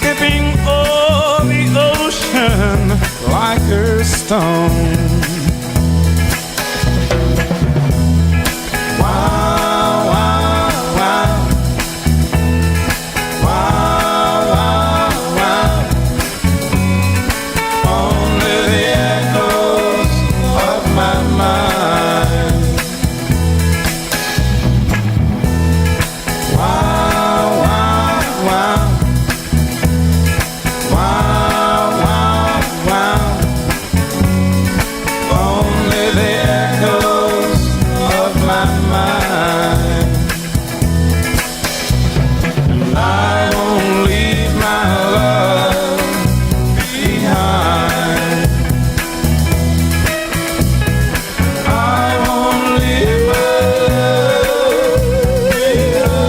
skipping o'er the ocean like a stone. Wow, wow, wow. Wow, wow, wow. Only the echoes of my mind. Wow, wow, wow. Wow, wow, wow. Only the echoes of my mind. And I won't leave my love behind. I won't leave my love behind. I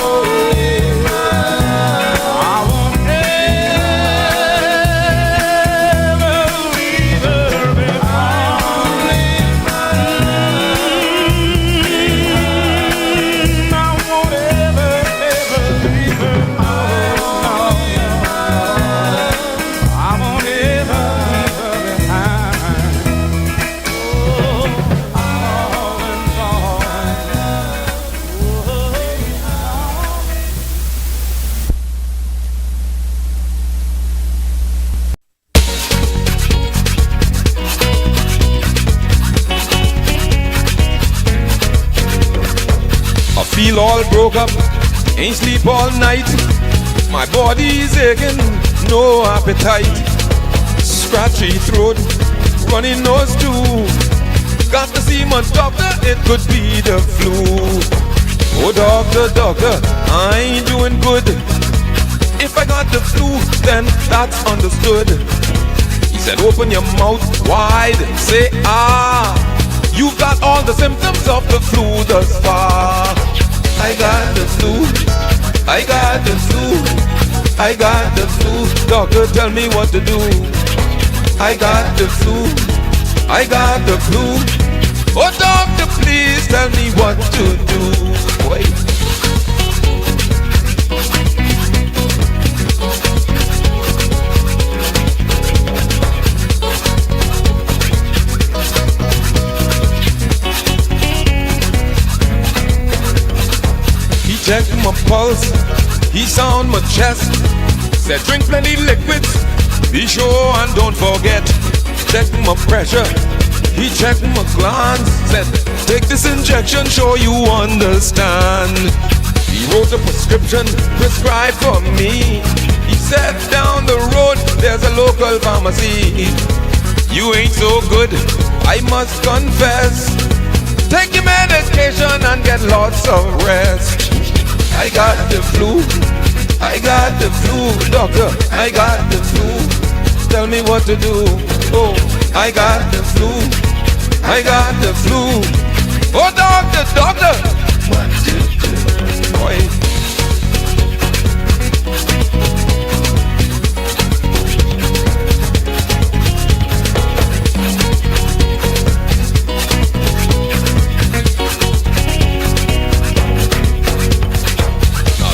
won't leave my love. I won't ever leave her behind. I won't ever, ever leave her. No, no. I won't ever leave her behind. Oh, darling, I feel all broke up, ain't sleep all night. My body's aching, no appetite. Scratchy throat, runny nose too. Got to see my doctor, it could be the flu. Oh doctor, doctor, I ain't doing good. If I got the flu, then that's understood. He said open your mouth wide, say ah. You've got all the symptoms of the flu thus far. I got the flu, I got the flu, I got the flu. Doctor, tell me what to do. I got the flu, I got the flu. Oh doctor, please tell me what to do. Wait. He checked my pulse, he sound my chest. Said drink plenty liquids, be sure and don't forget. Checked my pressure, he checked my glands. Said take this injection, sure you understand. He wrote a prescription, prescribed for me. He said down the road there's a local pharmacy. You ain't so good, I must confess. Take your medication and get lots of rest. I got the flu, I got the flu. Doctor, I got the flu. Tell me what to do. Oh, I got the flu, I got the flu. Oh doctor, doctor, what to do? Boy.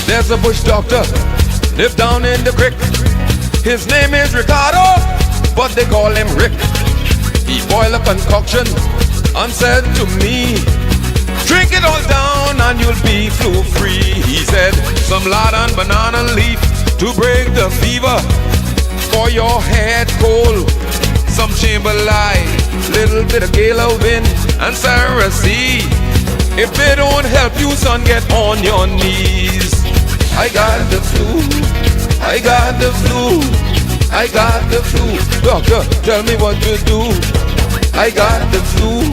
There's a bush doctor, live down in the creek. His name is Ricardo, but they call him Rick. He boiled a concoction and said to me, drink it all down and you'll be flu free. He said, some lard and banana leaf to break the fever. For your head cold, some chamber lye, little bit of gala wind and Saracee. If they don't help you, son, get on your knees. I got the flu, I got the flu, I got the flu. Doctor, tell me what to do. I got the flu,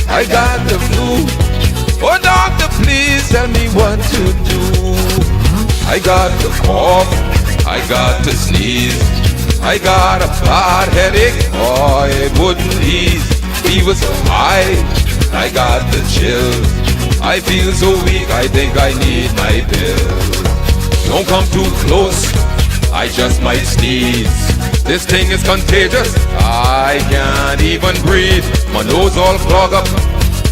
I got the flu. Oh doctor, please tell me what to do. I got the cough, I got to sneeze, I got a bad headache, oh it wouldn't ease. Fever so high, I got the chills. I feel so weak, I think I need my pill. Don't come too close, I just might sneeze. This thing is contagious, I can't even breathe. My nose all clogged up,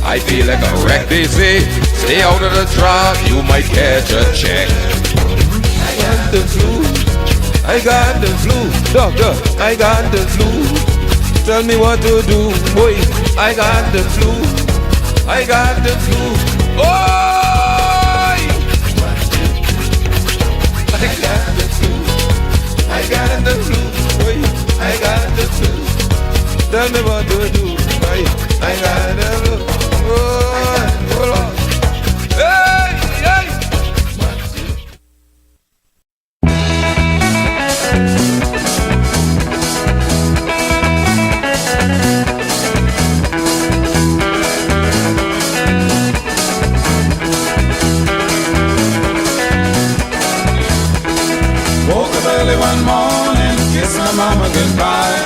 I feel like a wreck they say. Stay out of the trap, you might catch a check. I got the flu, I got the flu. Doctor, I got the flu. Tell me what to do, boy. I got the flu, I got the flu. Oh, I got the flu, I got the flu, boy. I got the flu. Tell me what to do, boy. I got the flu. Oh, Lord. Hey, hey. Woke up early one morning, kissed my mama goodbye.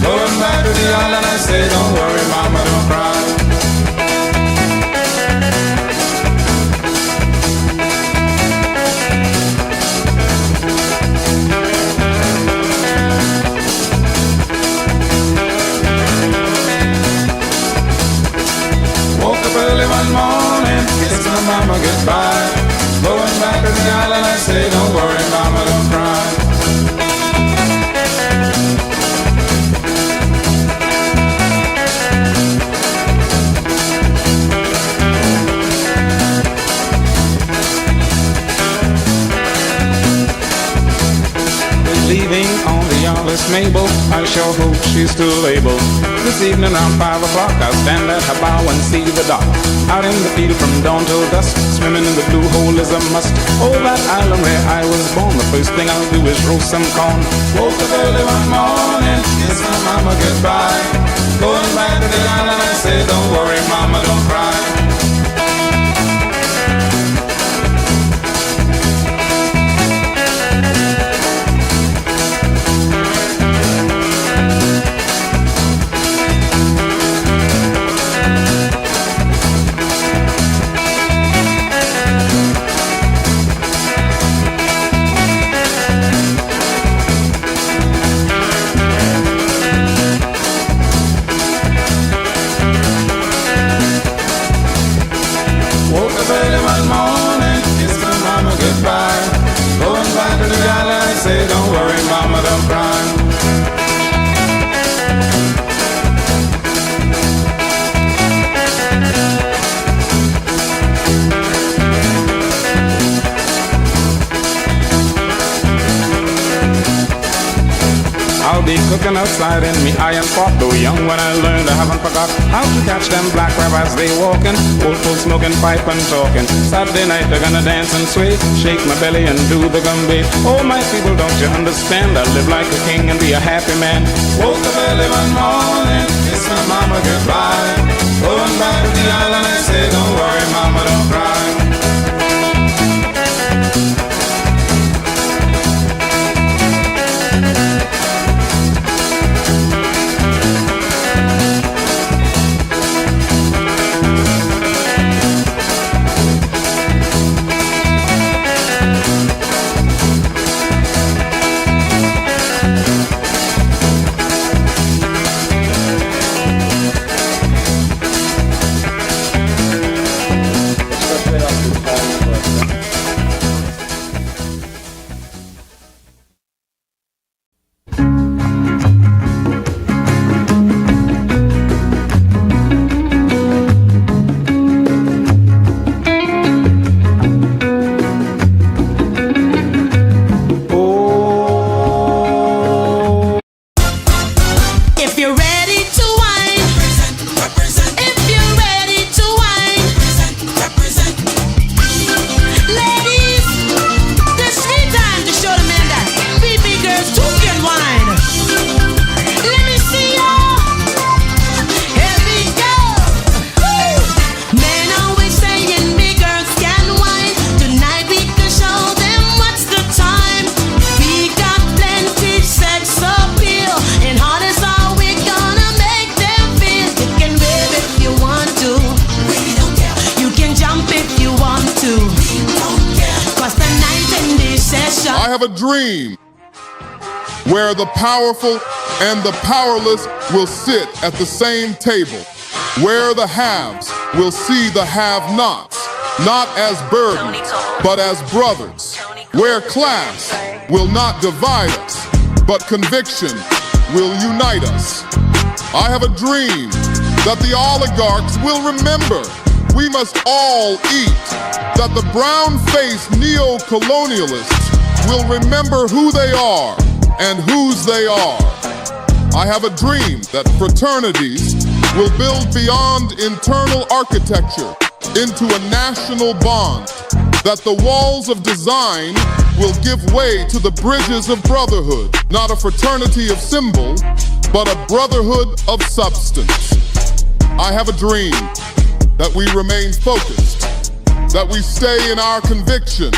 Going back to the island, I say, don't worry, mama, don't cry. Woke up early one morning, kissed my mama goodbye. Going back to the island, I say, don't worry, mama, don't cry. Leaving on the Alice Mabel, I sure hope she's still able. This evening around 5 o'clock, I'll stand at her bow and see the dock. Out in the field from dawn till dusk, swimming in the blue hole is a must. Oh, that island where I was born, the first thing I'll do is roast some corn. Woke up early one morning, kissed my mama goodbye. Going back to the island, I say, don't worry, mama, don't cry. Say, don't worry, mama, don't cry. I'll be cooking outside in me iron pot. Though young when I learned, I haven't forgot how to catch them black rabbits they walking. Old folks smoking pipe and talking. Saturday night they're gonna dance and sway, shake my belly and do the gumby. Oh my people, don't you understand? I live like a king and be a happy man. Woke up early one morning, kissed my mama goodbye. Going back to the island, I say, don't worry, mama, don't cry. have a dream where the powerful and the powerless will sit at the same table, where the haves will see the have-nots not as burdens, but as brothers, where class will not divide us, but conviction will unite us. I have a dream that the oligarchs will remember we must all eat, that the brown-faced neo-colonialists will remember who they are and whose they are. I have a dream that fraternities will build beyond internal architecture into a national bond, that the walls of design will give way to the bridges of brotherhood, not a fraternity of symbol, but a brotherhood of substance. I have a dream that we remain focused, that we stay in our conviction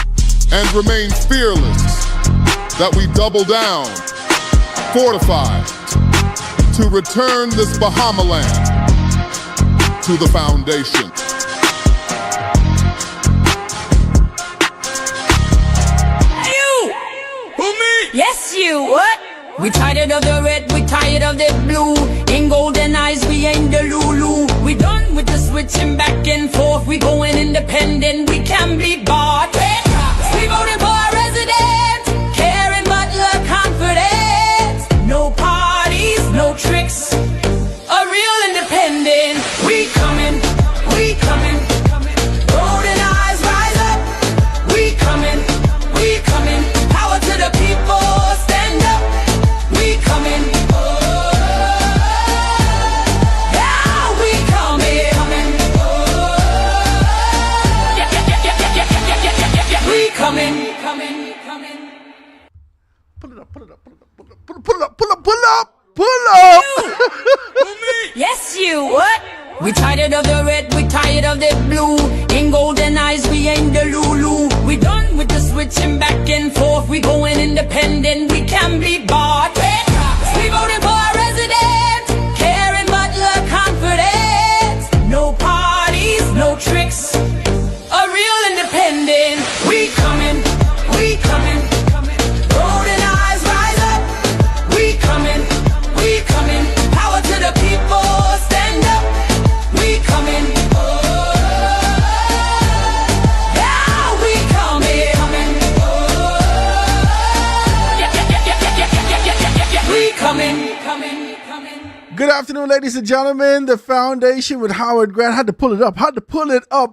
and remain fearless, that we double down, fortified, to return this Bahama land to the foundation. You! Who, me? Yes, you. What? We tired of the red, we tired of the blue. In golden eyes, we ain't the Lulu. We done with the switching back and forth. We going independent, we can be bought. We voting for our resident, caring but love confidence. No parties, no tricks, a real independent. We coming, we coming. Golden eyes rise up. We coming, we coming. Power to the people, stand up. We coming. Yeah, we coming. We coming. Pull up. Yes, you. What? We tired of the red, we tired of the blue. In golden eyes, we ain't the Lulu. We done with the switching back and forth. We going independent, we can be bought. We voting for our resident, caring but love confidence. No parties, no tricks, a real independent. We coming, we coming. Golden eyes rise up. We coming, we coming. Power to the people, stand up. We coming. Yeah, we coming. We coming. Good afternoon, ladies and gentlemen. The Foundation with Howard Grant. Had to pull it up.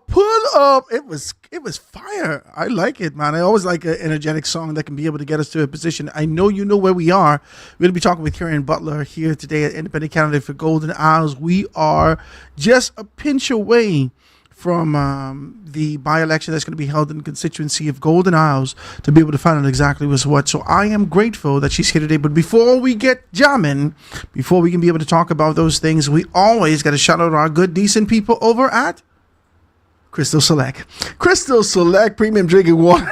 Pull up. It was fire. I like it, man. I always like an energetic song that can be able to get us to a position. I know you know where we are. We're going to be talking with Karen Butler here today at Independent Candidate for Golden Isles. We are just a pinch away from the by-election that's going to be held in the constituency of Golden Isles to be able to find out exactly what's what. So I am grateful that she's here today. But before we get jamming, before we can be able to talk about those things, we always got to shout out our good, decent people over at Crystal Select. Crystal Select, premium drinking water.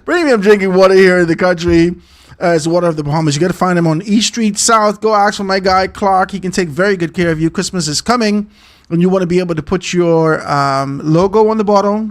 Premium drinking water here in the country. It's water of the Bahamas. You got to find him on East Street South. Go ask for my guy Clark. He can take very good care of you. Christmas is coming, and you want to be able to put your logo on the bottle.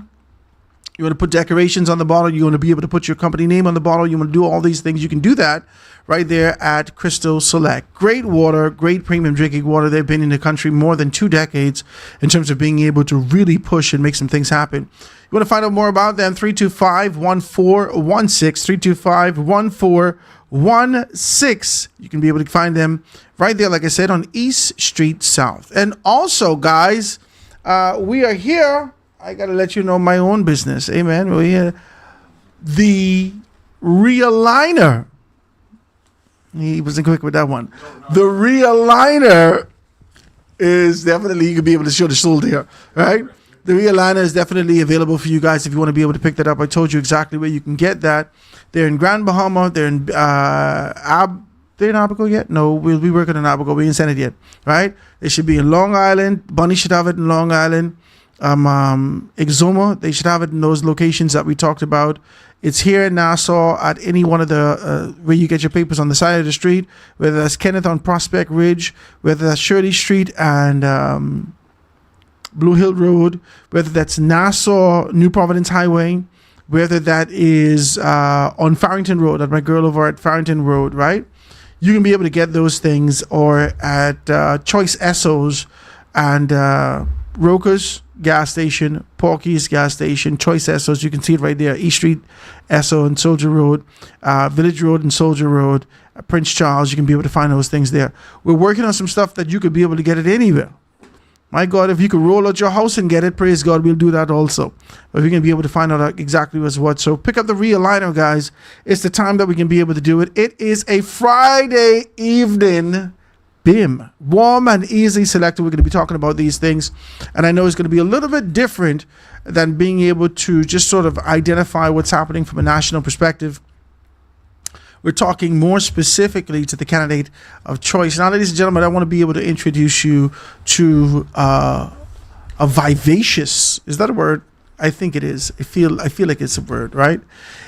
You want to put decorations on the bottle. You want to be able to put your company name on the bottle. You want to do all these things. You can do that right there at Crystal Select. Great water, great premium drinking water. They've been in the country more than 2 decades in terms of being able to really push and make some things happen. You want to find out more about them? 325-1416, 325-1416. You can be able to find them right there, like I said, on East Street South. And also, guys, we are here. I got to let you know my own business. Amen. We're here. The Realigner. He wasn't quick with that one. The Realigner is definitely, you can be able to show the shoulder here, right? The Realigner is definitely available for you guys if you want to be able to pick that up. I told you exactly where you can get that. They're in Grand Bahama. They're in they're in Abaco yet? No, we'll be working on Abaco. We ain't sent it yet, right? It should be in Long Island. Bunny should have it in Long Island. Exuma, they should have it in those locations that we talked about. It's here in Nassau at any one of the where you get your papers on the side of the street, whether that's Kenneth on Prospect Ridge, whether that's Shirley Street and Blue Hill Road, whether that's Nassau New Providence Highway, whether that is on Farrington Road, at my girl over at Farrington Road, right? You can be able to get those things, or at Choice Essos and Rokas. gas station, Porky's gas station, Choice Essos. You can see it right there. East Street Esso and Soldier Road, Village Road and Soldier Road, Prince Charles. You can be able to find those things there. We're working on some stuff that you could be able to get it anywhere. My God, if you could roll out your house and get it, praise God, we'll do that also. But we're going to be able to find out exactly what's what. So pick up the realigner, guys. It's the time that we can be able to do it. It is a Friday evening BIM. Warm and easily selected. We're going to be talking about these things. And I know it's going to be a little bit different than being able to just sort of identify what's happening from a national perspective. We're talking more specifically to the candidate of choice. Now, ladies and gentlemen, I want to be able to introduce you to a vivacious, is that a word? I think it is. I feel like it's a word, right?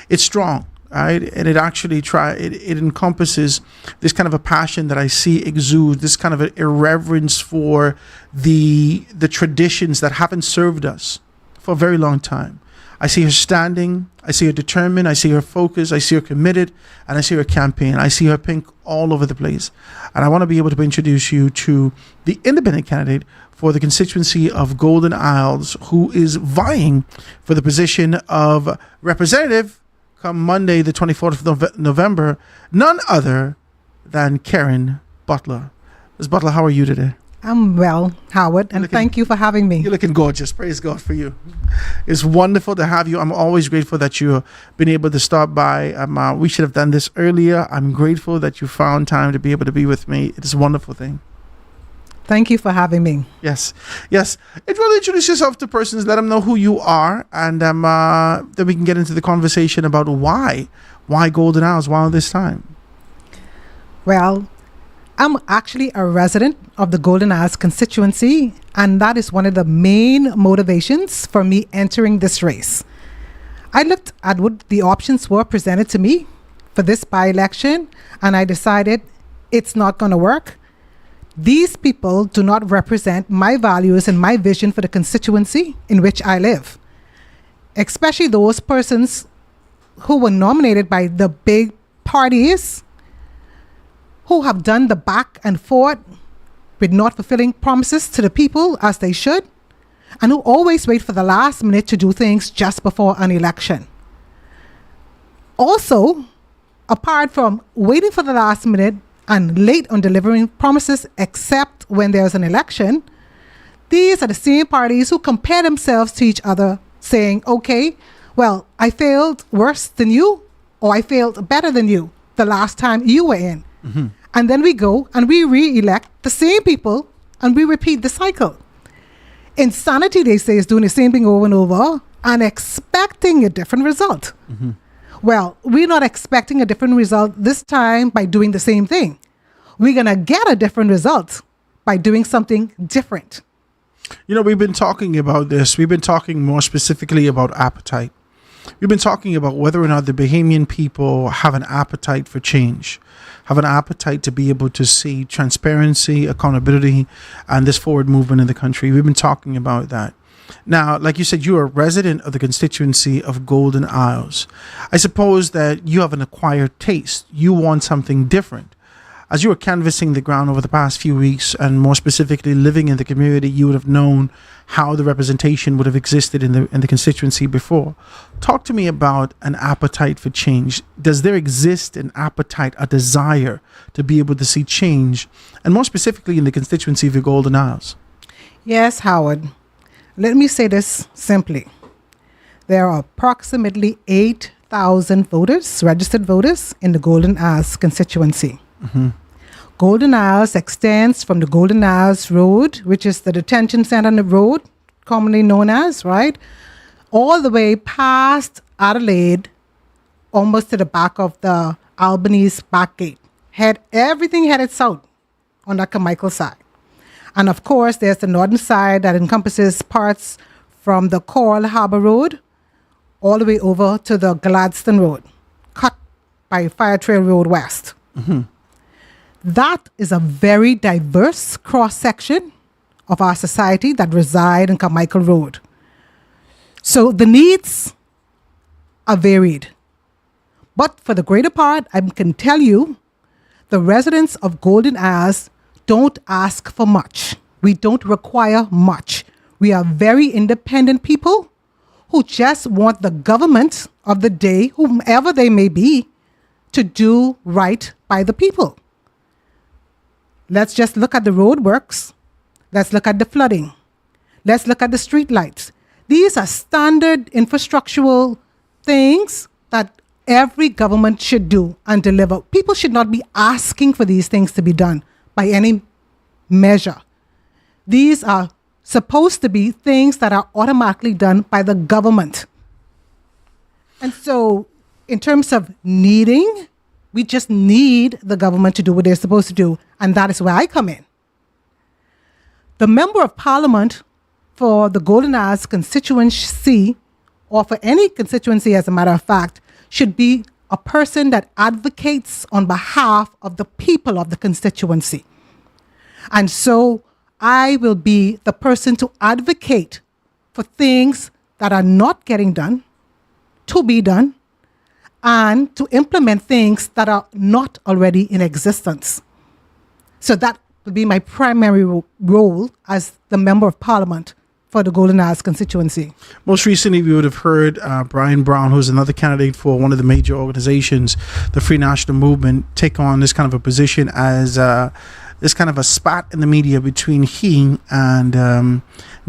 It's strong, right? And it actually it encompasses this kind of a passion that I see exude, this kind of an irreverence for the traditions that haven't served us for a very long time. I see her standing, I see her determined, I see her focused, I see her committed, and I see her campaign. I see her pink all over the place. And I want to be able to introduce you to the independent candidate for the constituency of Golden Isles, who is vying for the position of representative come Monday, the 24th of November, none other than Karen Butler. Ms. Butler, how are you today? I'm well, Howard, and thank you for having me. You're looking gorgeous. Praise God for you. It's wonderful to have you. I'm always grateful that you've been able to stop by. We should have done this earlier. I'm grateful that you found time to be able to be with me. It is a wonderful thing. Thank you for having me. Yes. If you want to introduce yourself to persons, let them know who you are, and then we can get into the conversation about why Golden Isles, why this time. Well, I'm actually a resident of the Golden Isles constituency, and that is one of the main motivations for me entering this race. I looked at what the options were presented to me for this by-election, and I decided it's not going to work. These people do not represent my values and my vision for the constituency in which I live, especially those persons who were nominated by the big parties, who have done the back and forth with not fulfilling promises to the people as they should, and who always wait for the last minute to do things just before an election. Also, apart from waiting for the last minute and late on delivering promises except when there's an election, these are the same parties who compare themselves to each other, saying, okay, well, I failed worse than you, or I failed better than you the last time you were in. Mm-hmm. And then we go and we re-elect the same people and we repeat the cycle. Insanity, they say, is doing the same thing over and over and expecting a different result. Mm-hmm. Well, we're not expecting a different result this time by doing the same thing. We're going to get a different result by doing something different. You know, we've been talking about this. We've been talking more specifically about appetite. We've been talking about whether or not the Bahamian people have an appetite for change, have an appetite to be able to see transparency, accountability, and this forward movement in the country. We've been talking about that. Now, like you said, you're a resident of the constituency of Golden Isles. I suppose that you have an acquired taste. You want something different. As you were canvassing the ground over the past few weeks, and more specifically living in the community, you would have known how the representation would have existed in the constituency before. Talk to me about an appetite for change. Does there exist an appetite, a desire to be able to see change, and more specifically in the constituency of the Golden Isles? Yes, Howard. Let me say this simply. There are approximately 8,000 voters, registered voters, in the Golden Isles constituency. Mm-hmm. Golden Isles extends from the Golden Isles Road, which is the detention center on the road, commonly known as, right, all the way past Adelaide, almost to the back of the Albanese back gate. Everything headed south on the Carmichael side. And of course, there's the northern side that encompasses parts from the Coral Harbour Road all the way over to the Gladstone Road, cut by Fire Trail Road West. Mm-hmm. That is a very diverse cross-section of our society that reside in Carmichael Road. So the needs are varied. But for the greater part, I can tell you, the residents of Golden Isles don't ask for much. We don't require much. We are very independent people who just want the government of the day, whomever they may be, to do right by the people. Let's just look at the roadworks. Let's look at the flooding. Let's look at the street lights. These are standard infrastructural things that every government should do and deliver. People should not be asking for these things to be done by any measure. These are supposed to be things that are automatically done by the government. And so, in terms of needing, we just need the government to do what they're supposed to do. And that is where I come in. The member of parliament for the Golden Isles constituency, or for any constituency as a matter of fact, should be a person that advocates on behalf of the people of the constituency. And so I will be the person to advocate for things that are not getting done, to be done, and to implement things that are not already in existence. So that will be my primary role as the member of parliament for the Golden Isles constituency. Most recently, we would have heard Brian Brown, who's another candidate for one of the major organizations, the Free National Movement, take on this kind of a position as this kind of a spat in the media between he and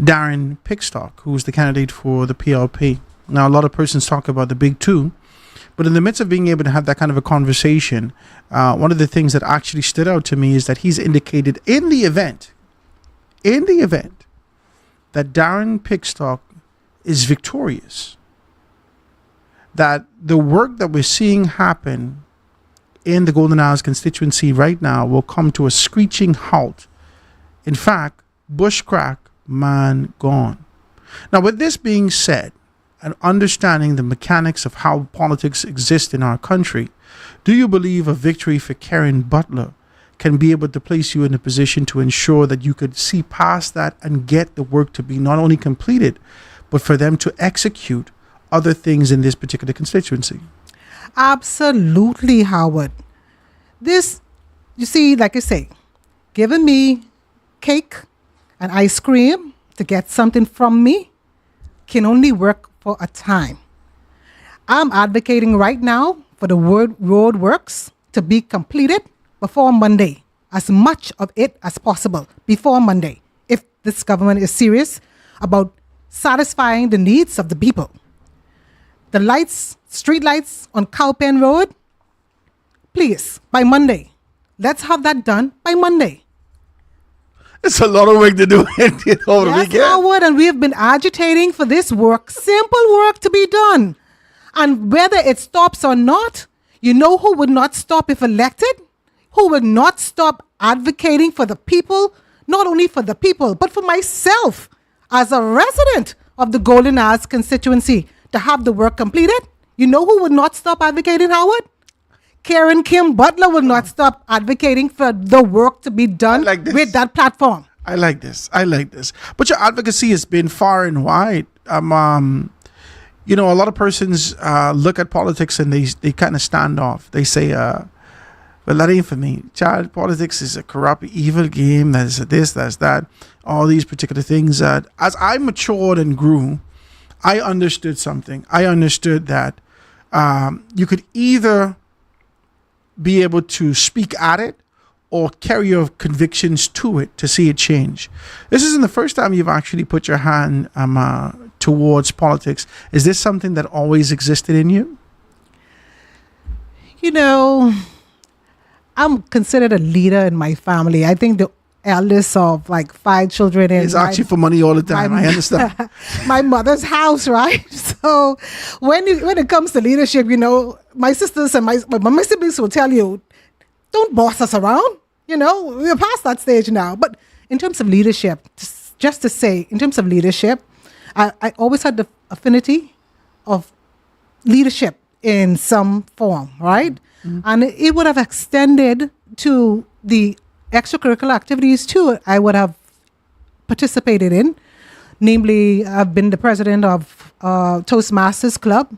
Darren Pickstock, who's the candidate for the PLP. Now, a lot of persons talk about the big two, but in the midst of being able to have that kind of a conversation, one of the things that actually stood out to me is that he's indicated in the event that Darren Pickstock is victorious, that the work that we're seeing happen in the Golden Isles constituency right now will come to a screeching halt. In fact, bushcrack, man gone. Now, with this being said, and understanding the mechanics of how politics exist in our country, do you believe a victory for Karen Butler can be able to place you in a position to ensure that you could see past that and get the work to be not only completed, but for them to execute other things in this particular constituency? Absolutely, Howard. This, you see, like I say, giving me cake and ice cream to get something from me can only work for a time. I'm advocating right now for the road works to be completed before Monday, as much of it as possible before Monday, if this government is serious about satisfying the needs of the people. The lights, street lights on Cowpen Road, please, by Monday. Let's have that done by Monday. It's a lot of work to do over the Yes, weekend. Howard, and we have been agitating for this work, simple work to be done. And whether it stops or not, you know who would not stop if elected? Who would not stop advocating for the people, not only for the people, but for myself as a resident of the Golden Isles constituency to have the work completed? You know who would not stop advocating, Howard? Karen Kim Butler will not stop advocating for the work to be done with that platform. I like this. But your advocacy has been far and wide. You know, a lot of persons look at politics and they kind of stand off. They say, well, that ain't for me. Child politics is a corrupt, evil game. That's this, that's that. All these particular things. As I matured and grew, I understood something. I understood that you could either be able to speak at it or carry your convictions to it to see it change. This isn't the first time you've actually put your hand towards politics. Is this something that always existed in you? You know, I'm considered a leader in my family. I think the eldest of like 5 children. It's actually for money all the time. I understand. My mother's house, right? So when it comes to leadership, you know, my sisters and my siblings will tell you, don't boss us around. You know, we're past that stage now. But in terms of leadership, just to say, in terms of leadership, I always had the affinity of leadership in some form, right? Mm-hmm. And it would have extended to the extracurricular activities too I would have participated in. Namely, I've been the president of Toastmasters Club.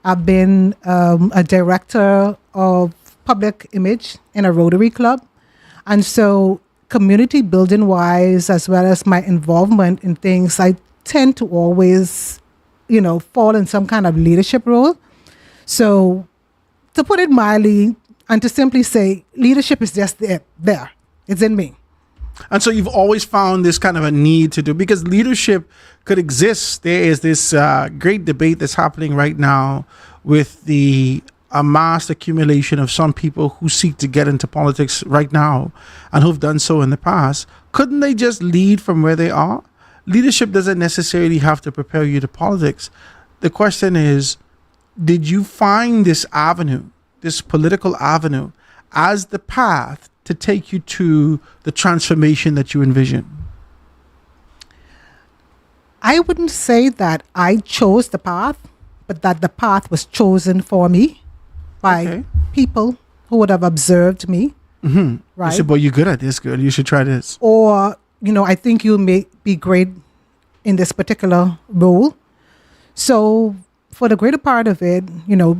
I've been a director of public image in a Rotary Club. And so community building wise, as well as my involvement in things, I tend to always, fall in some kind of leadership role. So to put it mildly, and to simply say, leadership is just there. It's in me. And so you've always found this kind of a need to do, because leadership could exist. There is this great debate that's happening right now with the amassed accumulation of some people who seek to get into politics right now and who've done so in the past. Couldn't they just lead from where they are? Leadership doesn't necessarily have to prepare you to politics. The question is, did you find this avenue, this political avenue, as the path to take you to the transformation that you envision? I wouldn't say that I chose the path, but that the path was chosen for me by people who would have observed me. Mm-hmm. Right? I said, boy, you're good at this, girl. You should try this. Or, I think you may be great in this particular role. So for the greater part of it,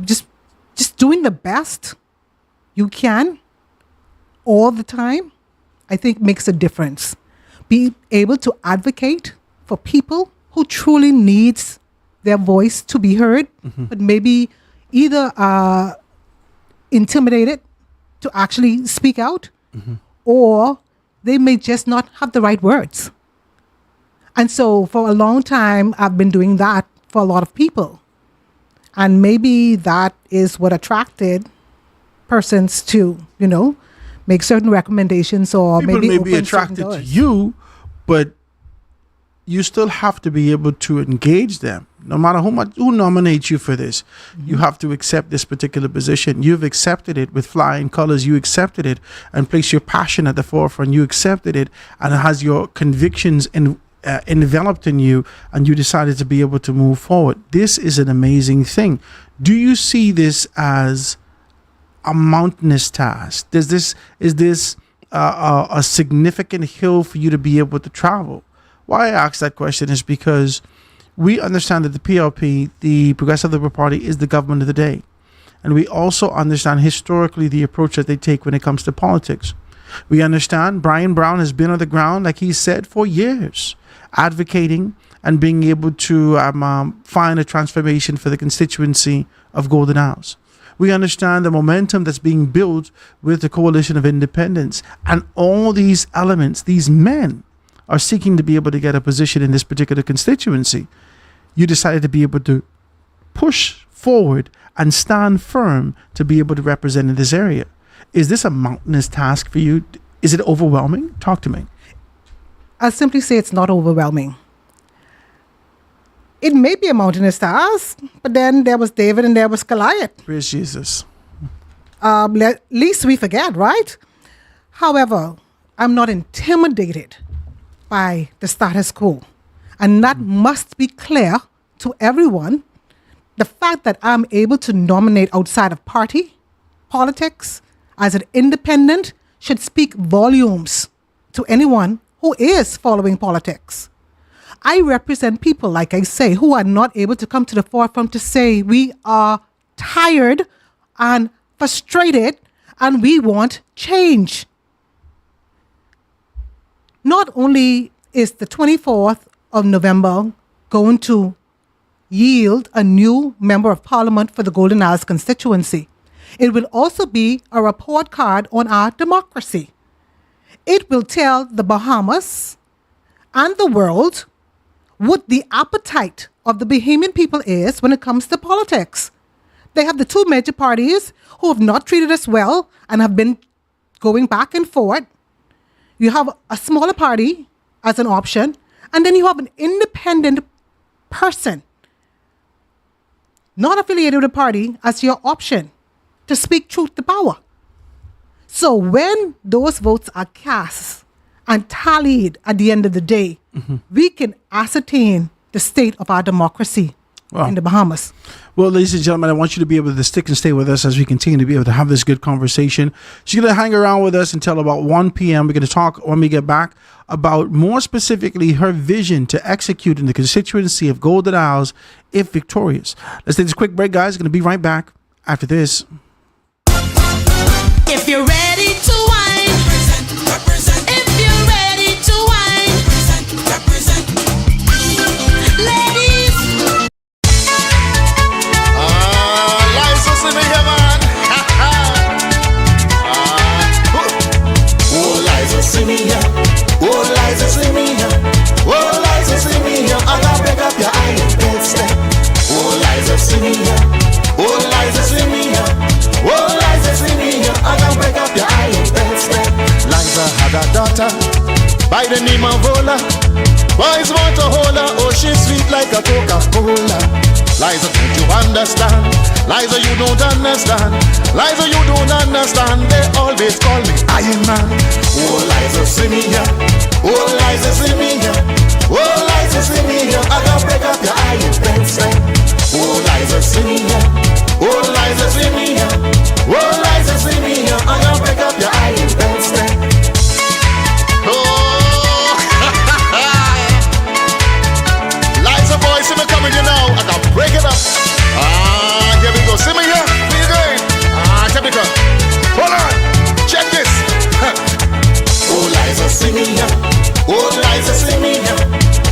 just doing the best you can all the time, I think makes a difference. Be able to advocate for people who truly needs their voice to be heard, but maybe either intimidated to actually speak out, or they may just not have the right words. And so for a long time, I've been doing that for a lot of people. And maybe that is what attracted persons to, make certain recommendations, or people maybe may be attracted to you, but you still have to be able to engage them. No matter who nominates you for this, you have to accept this particular position. You've accepted it with flying colors. You accepted it and placed your passion at the forefront. You accepted it, and it has your convictions enveloped in you, and you decided to be able to move forward. This is an amazing thing. Do you see this as a mountainous task? Is this a significant hill for you to be able to travel? Why I ask that question is because we understand that the PLP, the Progressive Liberal Party, is the government of the day. And we also understand historically the approach that they take when it comes to politics. We understand Brian Brown has been on the ground, like he said, for years, advocating and being able to find a transformation for the constituency of Golden Isles. We understand the momentum that's being built with the Coalition of Independence. And all these elements, these men, are seeking to be able to get a position in this particular constituency. You decided to be able to push forward and stand firm to be able to represent in this area. Is this a mountainous task for you? Is it overwhelming? Talk to me. I'll simply say it's not overwhelming. It may be a mountainous task, but then there was David and there was Goliath. Praise Jesus. Least we forget, right? However, I'm not intimidated by the status quo. And that must be clear to everyone. The fact that I'm able to nominate outside of party politics as an independent should speak volumes to anyone who is following politics. I represent people, like I say, who are not able to come to the forefront to say we are tired and frustrated and we want change. Not only is the 24th of November going to yield a new member of parliament for the Golden Isles constituency, it will also be a report card on our democracy. It will tell the Bahamas and the world what the appetite of the Bahamian people is when it comes to politics. They have the two major parties who have not treated us well and have been going back and forth. You have a smaller party as an option, and then you have an independent person, not affiliated with a party, as your option to speak truth to power. So when those votes are cast and tallied at the end of the day, we can ascertain the state of our democracy in the Bahamas. Well, ladies and gentlemen, I want you to be able to stick and stay with us as we continue to be able to have this good conversation. She's going to hang around with us until about 1 p.m. We're going to talk when we get back about more specifically her vision to execute in the constituency of Golden Isles if victorious. Let's take this quick break, guys. Going to be right back after this. If you're ready to wine, if you're see me here. Oh, Liza, see me here. Oh, Liza, see me here. I can break up your iron bedstead. Liza had a daughter by the name of Ola. Boys want to hold her, oh she's sweet like a Coca-Cola. Liza, don't you understand? Liza, you don't understand. Liza, you don't understand. They always call me Iron Man. Oh Liza, see me here. Oh Liza, see me here. Oh Liza, see me here. I can break up your iron bedstead. Oh Liza, see me here. Oh Liza, see me here. Oh Liza, see me here. I can break up your iron bedstead. Liza boy, see me coming here now. I can break it up. Here we go. See me here. Where you going? Typical. Hold on. Check this. Oh Liza, see me here. Oh Liza, see me here.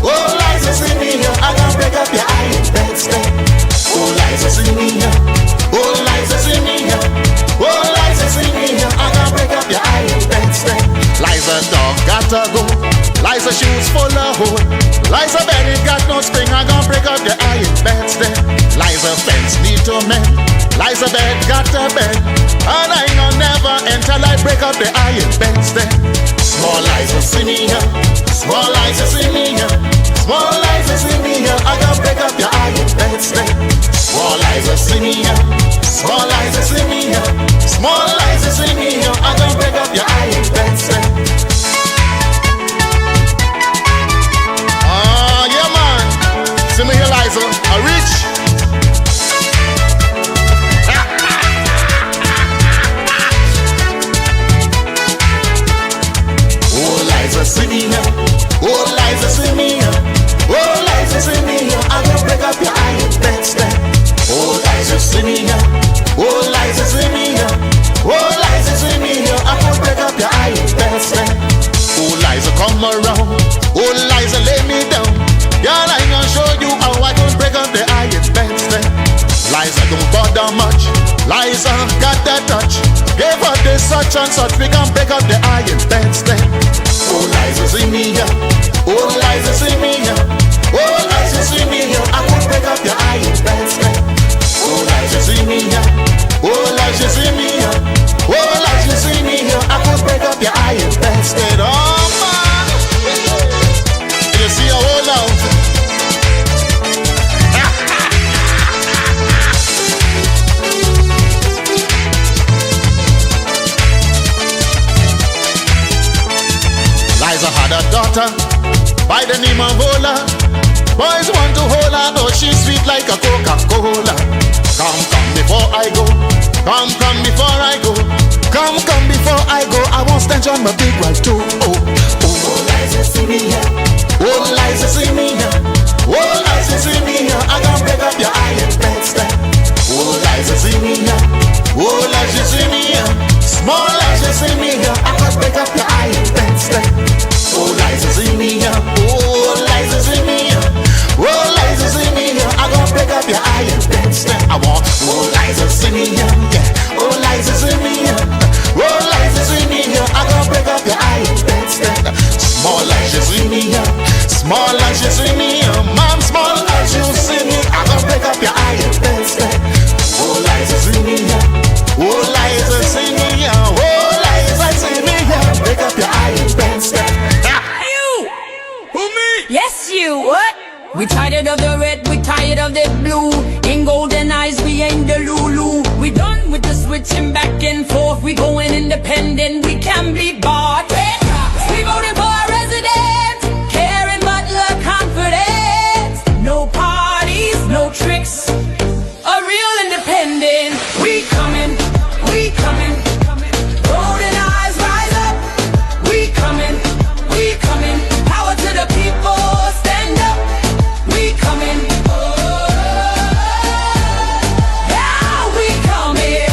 Oh Liza, see me here. I can break up your iron bedstead. Oh Liza, see me here. Oh Liza, see me here. Oh Liza, see me here. I can break up your iron bedstead. Liza dog gotta go. Liza shoes full of hole. Liza bed it got no spring. I gon' break up your iron bedstead. Liza fence need to mend. Liza bed got a bed. And I gon' never enter like break up the iron bedstead. Small Liza see me here. Small Liza see me here. Small Liza see me here. I gon' break up your iron bedstead. Small Liza see me here. Small Liza see me here. Small Liza see me here. I gon' break up your iron bedstead. Yeah man. See me here Liza. I reach. Oh Liza see me here. Oh Liza see me here. Oh Liza see me here. I gon' break up your iron bedstead. Oh Liza see me here. Oh Liza see me here. Oh Liza see me here. I gon' break up your iron bedstead. Oh Liza come around. Oh Liza lay me down. Girl I gon' show you how I gon' break up the iron bedstead. Liza don't bother much. Liza got that touch. Give her this such and such. We gon' break up the iron bedstead. Oh Liza see me here. Oh Liza see me here. Oh Liza see me here. I gon' break up your iron bedstead. Oh Liza see me here. Oh Liza see me here. Oh Liza see me here. I gon' break up your iron bedstead. Oh man, you see a hold out. Liza had a daughter by the name of Ola. Boys want to hold her, though she's sweet like a Coca-Cola. Come before I go. Come before I go. Come before I go. I won't stand on my big right too. Oh Liza see me here. Oh Liza see me here. Oh Liza see me here. I gon' break up your iron bedstead. Oh Liza see me here. Oh Liza see me here. Small Liza see me here. I gon' break up your iron bedstead. Oh Liza see me here. Oh Liza see me here. Oh Liza see me here. I gon' break up your iron bedstead. I want. Oh Liza see me here. Yeah. Oh Liza see me here. Oh Liza see me here. I gon' break up your iron bedstead. Small Liza see me here. Small Liza see me here. Mom, small Liza you see me. I gon' break up your iron bedstead. Oh Liza see me here. Oh Liza see me here. Oh Liza see me here. Break up your iron bedstead. You! Who me? Yes, you. What? We tired of the red, we tired of the blue. In golden eyes, we ain't the Lulu. We done with the switching back and forth. We going independent, we can be bought. We voting for our resident, caring but love confidence. No parties, no tricks. A real independent. We coming, we coming. Golden eyes rise up. We coming, we coming. Power to the people, stand up. We coming. Yeah, we coming.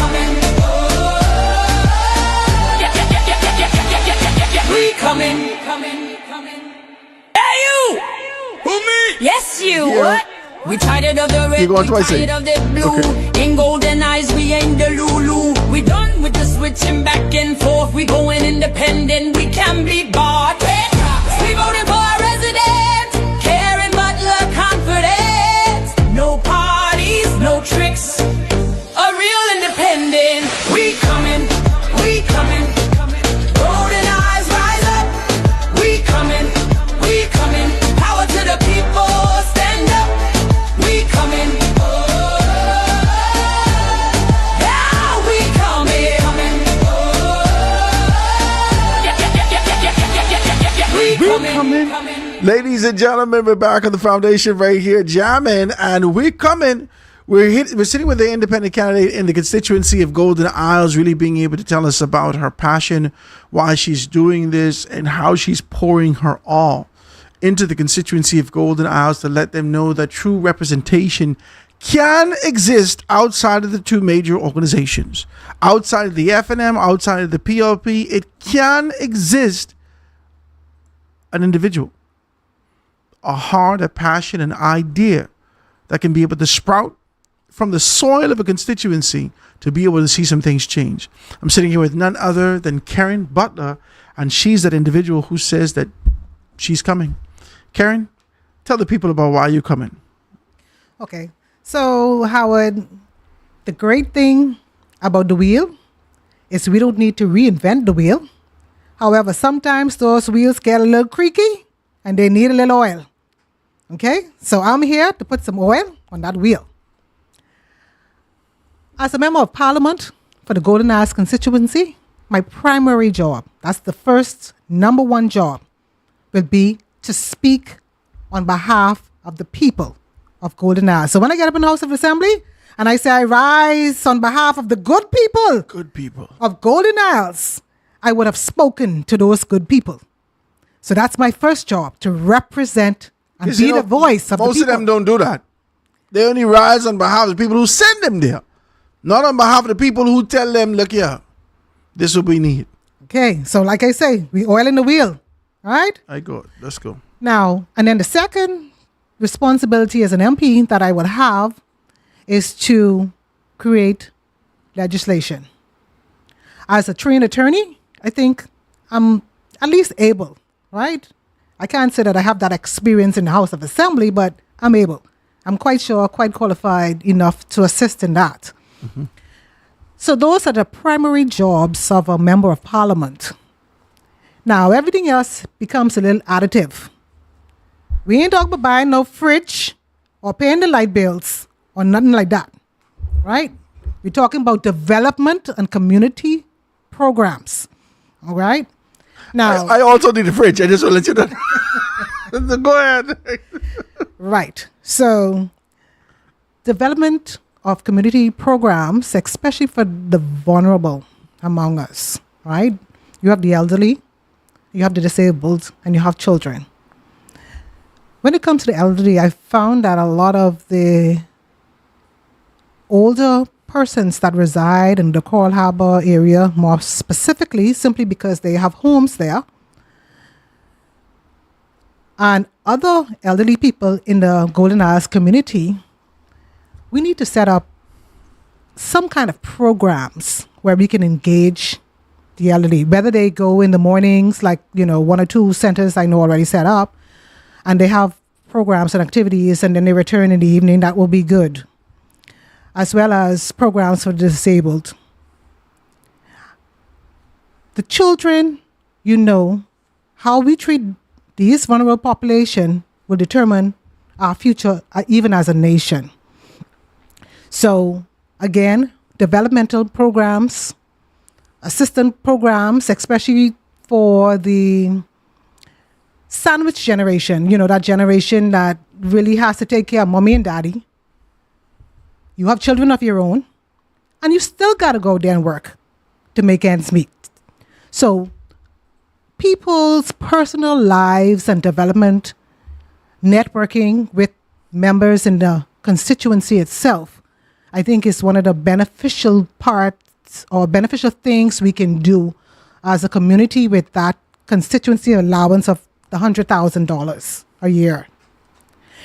We coming. Hey you! Who me? Yes you. Yeah. What? We tired of the red, You going we twice, tired eh? of the blue. Okay. In golden eyes, we ain't the Lulu. We done with the switching back and forth. We going independent, we can be bought. We voting for our resident, caring but love confidence. No parties, no Ladies and gentlemen, we're back on the foundation right here, jamming, and we're coming. We're sitting with the independent candidate in the constituency of Golden Isles, really being able to tell us about her passion, why she's doing this, and how she's pouring her all into the constituency of Golden Isles to let them know that true representation can exist outside of the two major organizations, outside of the FNM, outside of the PLP. It can exist an individual, a heart, a passion, an idea that can be able to sprout from the soil of a constituency to be able to see some things change. I'm sitting here with none other than Karen Butler, and she's that individual who says that she's coming. Karen, tell the people about why you're coming. Okay. So, Howard, the great thing about the wheel is we don't need to reinvent the wheel. However, sometimes those wheels get a little creaky and they need a little oil. Okay? So I'm here to put some oil on that wheel. As a member of parliament for the Golden Isles constituency, my primary job, that's the first number one job, will be to speak on behalf of the people of Golden Isles. So when I get up in the House of Assembly and I say I rise on behalf of the good people of Golden Isles, I would have spoken to those good people. So that's my first job, to represent and be the voice of the people. Most of them don't do that. They only rise on behalf of the people who send them there, not on behalf of the people who tell them, look here, this is what we need. Okay, so like I say, we oil in the wheel, all right? I go. Let's go. Now, and then the second responsibility as an MP that I would have is to create legislation. As a trained attorney, I think I'm at least able, right? I can't say that I have that experience in the House of Assembly, but I'm able. I'm quite sure, quite qualified enough to assist in that. Mm-hmm. So those are the primary jobs of a member of parliament. Now, everything else becomes a little additive. We ain't talking about buying no fridge or paying the light bills or nothing like that, right? We're talking about development and community programs, all right? Now, I also need a fridge. I just want to let you know. Go ahead. Right. So, development of community programs, especially for the vulnerable among us, right? You have the elderly, you have the disabled, and you have children. When it comes to the elderly, I found that a lot of the older persons that reside in the Coral Harbor area, more specifically, simply because they have homes there, and other elderly people in the Golden Isles community, we need to set up some kind of programs where we can engage the elderly, whether they go in the mornings, like, one or two centers I know already set up, and they have programs and activities, and then they return in the evening. That will be good, as well as programs for the disabled. The children, how we treat these vulnerable population will determine our future, even as a nation. So, again, developmental programs, assistance programs, especially for the sandwich generation, that generation that really has to take care of mommy and daddy. You have children of your own, and you still got to go there and work to make ends meet. So people's personal lives and development, networking with members in the constituency itself, I think is one of the beneficial parts or beneficial things we can do as a community with that constituency allowance of the $100,000 a year.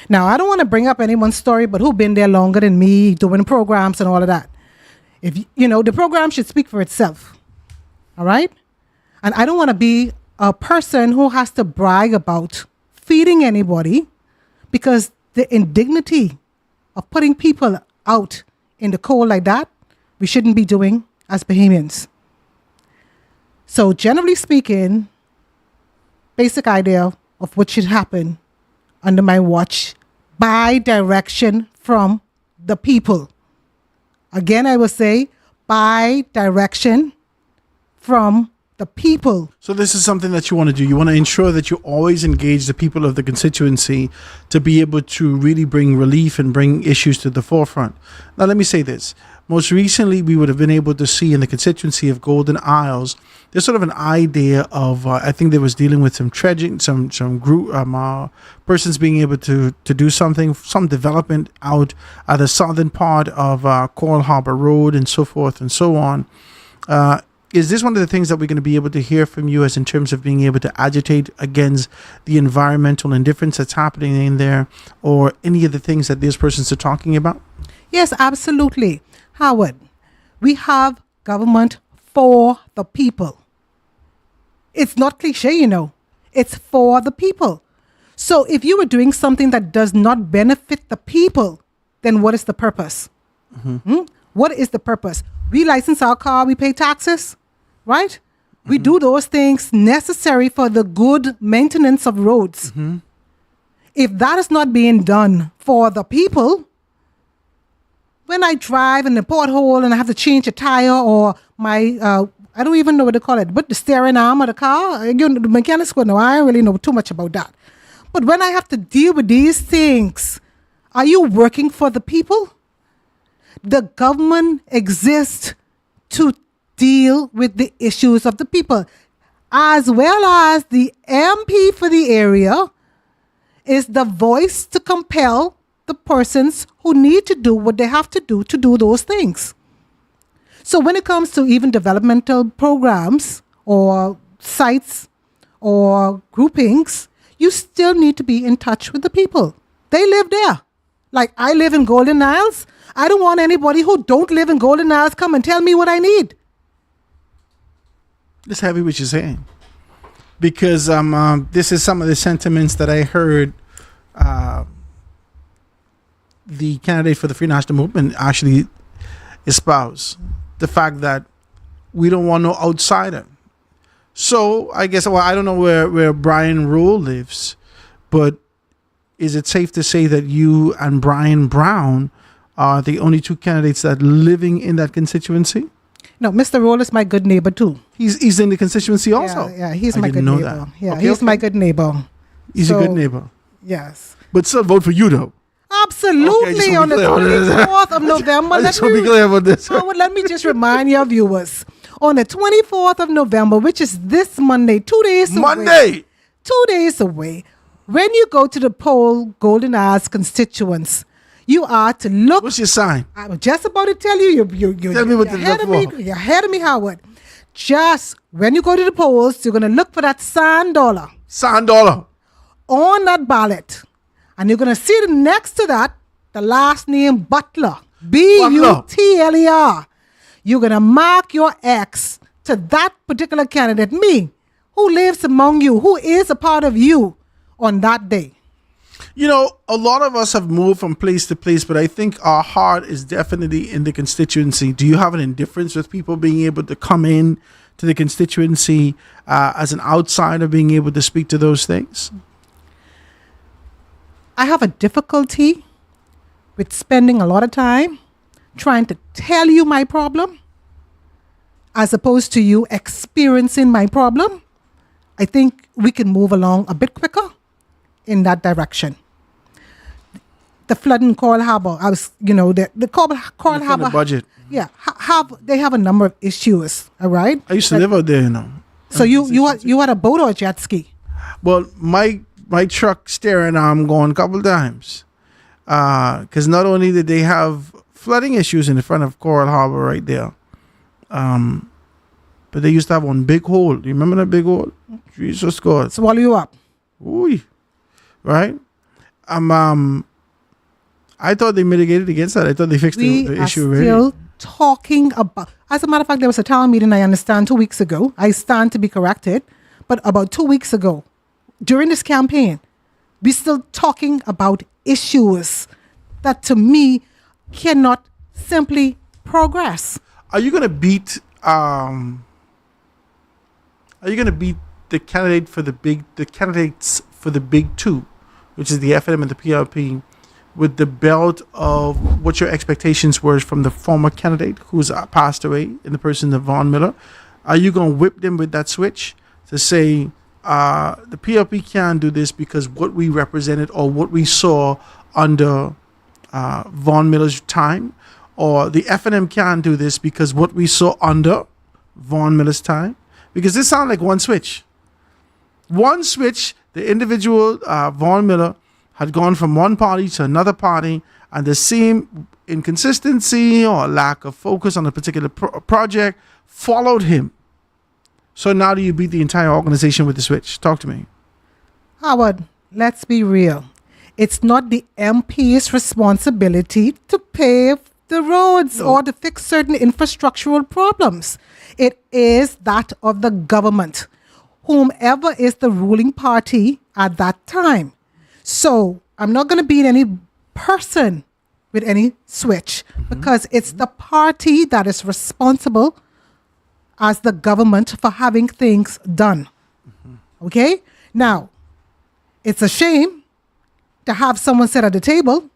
Now, I don't want to bring up anyone's story, but who's been there longer than me, doing programs and all of that. If the program should speak for itself, all right? And I don't want to be a person who has to brag about feeding anybody, because the indignity of putting people out in the cold like that, we shouldn't be doing as Bahamians. So generally speaking, basic idea of what should happen under my watch, by direction from the people. Again, I will say, by direction from the people. So this is something that you want to do. You want to ensure that you always engage the people of the constituency to be able to really bring relief and bring issues to the forefront. Now, let me say this. Most recently, we would have been able to see in the constituency of Golden Isles, there's sort of an idea of, I think they was dealing with some dredging, some group, persons being able to do something, some development out at the southern part of Coral Harbor Road and so forth and so on. Is this one of the things that we're going to be able to hear from you as in terms of being able to agitate against the environmental indifference that's happening in there, or any of the things that these persons are talking about? Yes, absolutely. Howard, we have government for the people. It's not cliche, you know. It's for the people. So if you were doing something that does not benefit the people, then what is the purpose? What is the purpose? We license our car, we pay taxes, right? We do those things necessary for the good maintenance of roads. If that is not being done for the people, when I drive in the pothole and I have to change a tire, or my, I don't even know what to call it, but the steering arm of the car, the mechanics would know. I don't really know too much about that. But when I have to deal with these things, are you working for the people? The government exists to deal with the issues of the people, as well as the MP for the area is the voice to compel the persons who need to do what they have to do those things. So when it comes to even developmental programs or sites or groupings, you still need to be in touch with the people. They live there. Like I live in Golden Isles. I don't want anybody who don't live in Golden Isles come and tell me what I need. It's heavy what you're saying, because this is some of the sentiments that I heard the candidate for the Free National Movement actually espouse. The fact that we don't want no outsider. So I guess, well, I don't know where Brian Rowe lives, but is it safe to say that you and Brian Brown are the only two candidates that are living in that constituency? No, Mr. Roll is my good neighbor too. He's in the constituency also? Yeah, he's I my didn't good know neighbor. that. Yeah, Okay, he's okay. my good neighbor. He's a good neighbor. Yes. But still vote for you though. Absolutely. Okay, just On the want to be clear. 24th of November. I just want to be clear about this. Howard, let me just remind your viewers. On the 24th of November, which is this Monday, 2 days away. Monday! 2 days away. When you go to the poll, Golden Isles constituents, you are to look. What's your sign? I'm just about to tell you. Tell me what to you're ahead look of for. me. You're ahead of me, Howard. Just when you go to the polls, you're going to look for that $1 $1 on that ballot. And you're going to see next to that, the last name Butler. Butler. You're going to mark your X to that particular candidate, me, who lives among you, who is a part of you on that day. You know, a lot of us have moved from place to place, but I think our heart is definitely in the constituency. Do you have an indifference with people being able to come in to the constituency as an outsider, being able to speak to those things? I have a difficulty with spending a lot of time trying to tell you my problem as opposed to you experiencing my problem. I think we can move along a bit quicker in that direction. The flood in Coral Harbor, the Coral Harbor budget. Yeah, they have a number of issues. All right. I used to live out there, you know. So you had a boat or a jet ski? Well, my truck steering arm gone a couple times, because not only did they have flooding issues in the front of Coral Harbor right there, but they used to have one big hole. You remember that big hole? Jesus God. Swallow you up. Ooh, right? I thought they mitigated against that. I thought they fixed the issue already. We are still talking about. As a matter of fact, there was a town meeting, I understand, 2 weeks ago. I stand to be corrected, but about 2 weeks ago, during this campaign, we're still talking about issues that, to me, cannot simply progress. Are you going to beat? Are you going to beat the candidates for the big two, which is the FNM and the PRP, with the belt of what your expectations were from the former candidate who's passed away in the person of Vaughn Miller? Are you going to whip them with that switch to say the PLP can't do this because what we represented or what we saw under Von Miller's time, or the FNM can't do this because what we saw under Von Miller's time? Because this sounds like one switch. One switch, the individual Von Miller had gone from one party to another party, and the same inconsistency or lack of focus on a particular project followed him. So now do you beat the entire organization with the switch? Talk to me. Howard, let's be real. It's not the MP's responsibility to pave the roads or to fix certain infrastructural problems. It is that of the government, whomever is the ruling party at that time. So I'm not going to beat any person with any switch because it's the party that is responsible as the government for having things done. Okay? Now, it's a shame to have someone sit at the table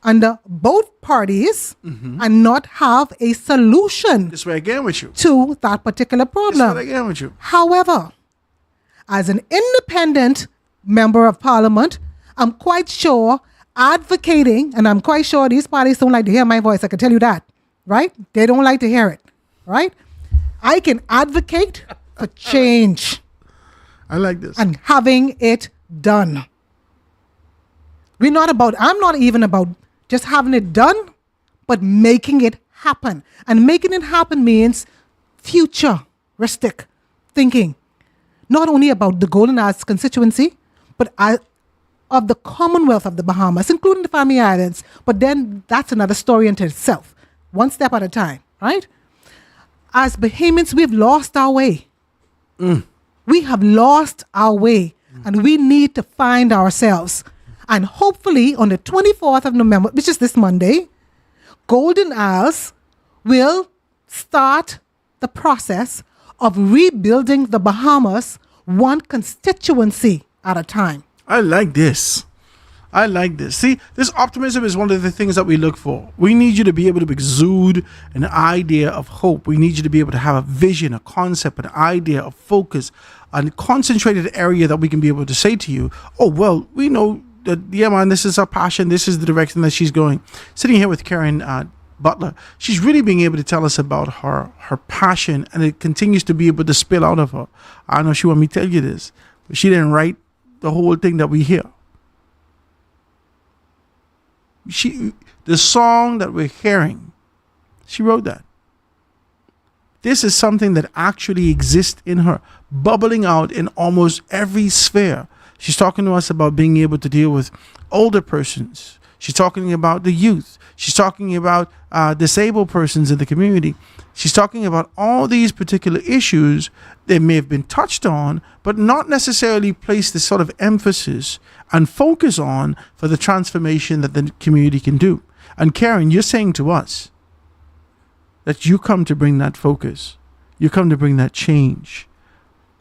under both parties and not have a solution This way again with you. to that particular This problem. way again with you. However, as an independent member of parliament, I'm quite sure advocating, and I'm quite sure these parties don't like to hear my voice, I can tell you that, right? They don't like to hear it, right? I can advocate for change I like this. and having it done. I'm not even about just having it done, but making it happen. And making it happen means futuristic thinking. Not only about the Golden Isles constituency, but of the Commonwealth of the Bahamas, including the Family Islands. But then that's another story unto itself. One step at a time, right? As Bahamians, we've lost our way. We have lost our way, and we need to find ourselves. And hopefully on the 24th of November, which is this Monday, Golden Isles will start the process of rebuilding the Bahamas one constituency at a time. I like this. I like this. See, this optimism is one of the things that we look for. We need you to be able to exude an idea of hope. We need you to be able to have a vision, a concept, an idea, a focus, a concentrated area that we can be able to say to you, oh, well, we know that, yeah, man, this is our passion. This is the direction that she's going. Sitting here with Karen Butler, she's really being able to tell us about her passion, and it continues to be able to spill out of her. I know she want me to tell you this, but she didn't write the whole thing that we hear. The song that we're hearing, she wrote that. This is something that actually exists in her, bubbling out in almost every sphere. She's talking to us about being able to deal with older persons. She's talking about the youth. She's talking about disabled persons in the community. She's talking about all these particular issues that may have been touched on, but not necessarily place this sort of emphasis and focus on for the transformation that the community can do. And Karen, you're saying to us that you come to bring that focus. You come to bring that change.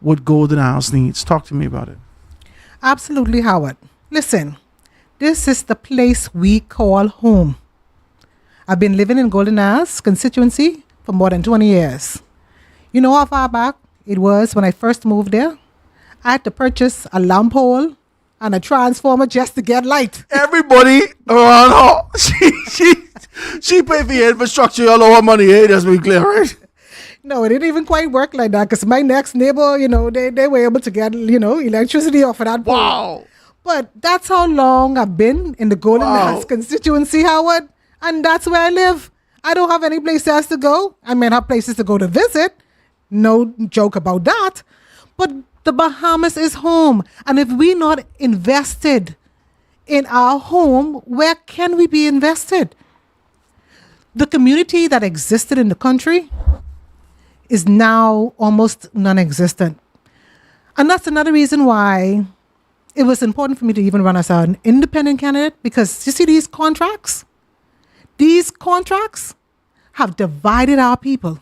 What Golden Isles needs. Talk to me about it. Absolutely, Howard. Listen, this is the place we call home. I've been living in Golden Isles constituency for more than 20 years. You know how far back it was when I first moved there? I had to purchase a lamp pole and a transformer just to get light. Everybody around her, she paid for your infrastructure, all her money. Hey, that's been clear, right? No, it didn't even quite work like that because my next neighbor, they were able to get, electricity off of that pole. Wow. But that's how long I've been in the Golden Isles constituency, Howard. And that's where I live. I don't have any place else to go. I may have places to go to visit. No joke about that. But the Bahamas is home. And if we're not invested in our home, where can we be invested? The community that existed in the country is now almost non-existent. And that's another reason why it was important for me to even run as an independent candidate, because you see these contracts have divided our people.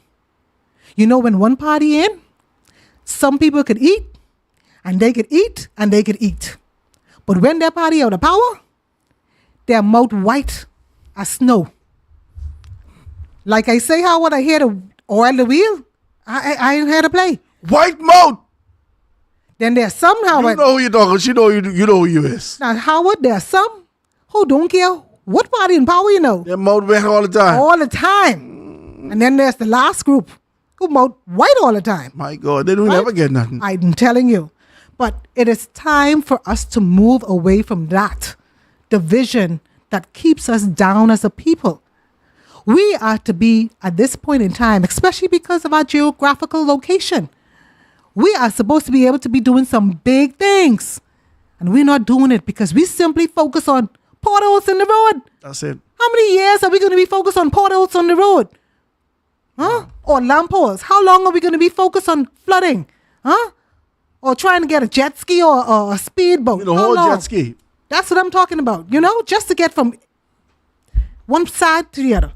When one party in, some people could eat, and they could eat, and they could eat. But when their party out of power, their mouth white as snow. Like I say, Howard, I hear to oil the wheel, I ain't had to play. White mouth. Then there's some, You Howard. know who you're talking. She know you know who you is. Now, Howard, there's some who don't care what party in power, Their mouth red all the time. all the time. And then there's the last group who mouth white all the time. My God, they don't Right? never get nothing. I'm telling you. But it is time for us to move away from that division that keeps us down as a people. We are to be, at this point in time, especially because of our geographical location, we are supposed to be able to be doing some big things. And we're not doing it because we simply focus on potholes in the road. That's it. How many years are we going to be focused on potholes on the road? Huh? Or lampposts? How long are we going to be focused on flooding? Huh? Or trying to get a jet ski or a speedboat? The How whole long? jet ski. That's what I'm talking about. Just to get from one side to the other.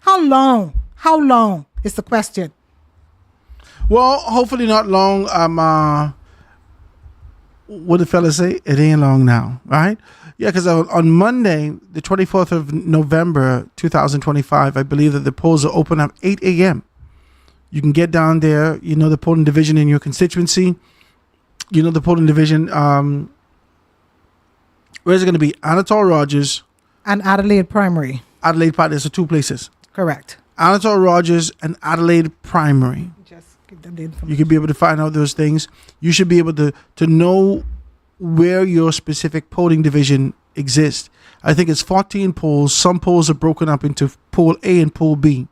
How long? How long is the question? Well, hopefully not long. What the fella say? It ain't long now, right? Yeah, because on Monday, the 24th of November, 2025, I believe that the polls are open at 8 a.m. You can get down there. You know the polling division in your constituency. You know the polling division. Where's it going to be? Anatole Rogers, And Adelaide Primary. Adelaide Primary. There's two places. Correct. Anatole Rogers and Adelaide Primary. Just give them the information. You can be able to find out those things. You should be able to know where your specific polling division exists. I think it's 14 polls. Some polls are broken up into poll A and poll B.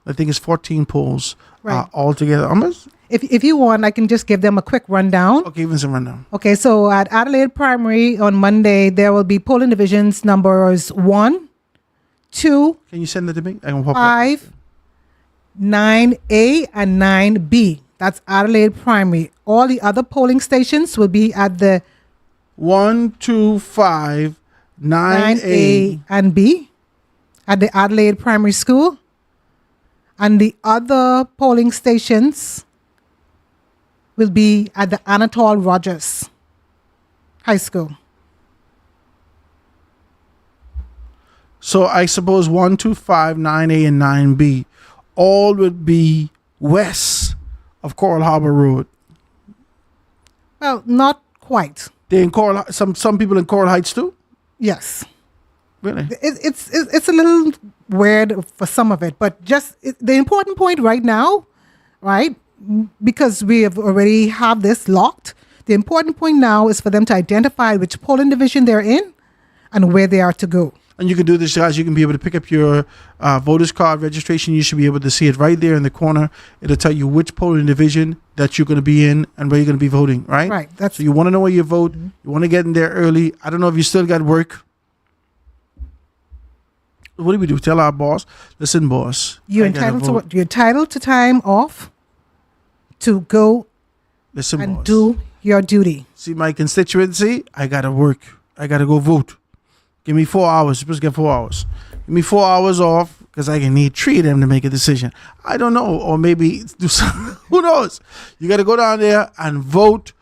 I think it's 14 polls Right. altogether. Almost? If you want, I can just give them a quick rundown. Okay, even some rundown. Okay, so at Adelaide Primary on Monday, there will be polling divisions numbers 1, 2, Can you send that to me? I can pop up. 5, 9A, and 9B. That's Adelaide Primary. All the other polling stations will be at the 1, 2, 5, 9A. and B at the Adelaide Primary School. And the other polling stations will be at the Anatole Rogers High School. So I suppose 1, 2, 5, 9A, and 9B all would be west of Coral Harbor Road. Well, not quite. They in Coral. Some people in Coral Heights too. Yes. Really? It's a little weird for some of it, but the important point right now, right, because we have already have this locked, the important point now is for them to identify which polling division they're in and where they are to go. And you can do this, guys. You can be able to pick up your voter's card registration. You should be able to see it right there in the corner. It'll tell you which polling division that you're going to be in and where you're going to be voting, right? Right. So you want to know where you vote. You want to get in there early. I don't know if you still got work. What do we do? Tell our boss, listen, boss. You're I gotta entitled to vote. what? You're entitled to time off to go Listen, and boss. do your duty. See my constituency. I gotta work. I gotta go vote. Give me 4 hours. Supposed to get 4 hours. Give me 4 hours off because I can need 3 of them to make a decision. I don't know, or maybe do some. Who knows? You gotta go down there and vote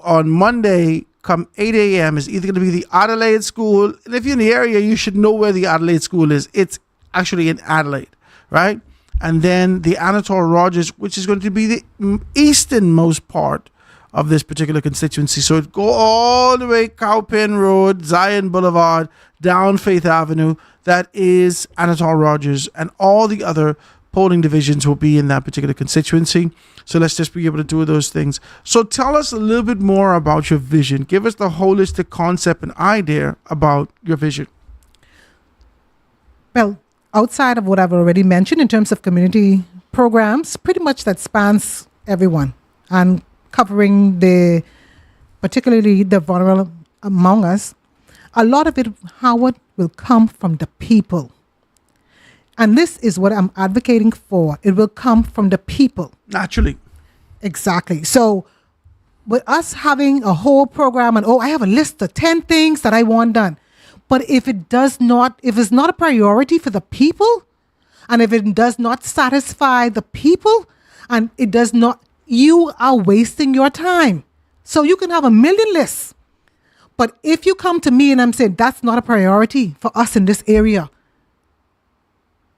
on Monday. Come 8 a.m. It's either going to be the Adelaide School. And if you're in the area, you should know where the Adelaide School is. It's actually in Adelaide, right? And then the Anatole Rogers, which is going to be the easternmost part of this particular constituency. So it go all the way Cowpen Road, Zion Boulevard, down Faith Avenue. That is Anatole Rogers. And all the other polling divisions will be in that particular constituency. So let's just be able to do those things. So tell us a little bit more about your vision. Give us the holistic concept and idea about your vision. Well, outside of what I've already mentioned in terms of community programs, pretty much that spans everyone and covering particularly the vulnerable among us, a lot of it, Howard, will come from the people. And this is what I'm advocating for. It will come from the people. Naturally. Exactly. So with us having a whole program and, I have a list of 10 things that I want done. But if it's not a priority for the people, and if it does not satisfy the people, and it does not, you are wasting your time. So you can have a million lists. But if you come to me and I'm saying that's not a priority for us in this area,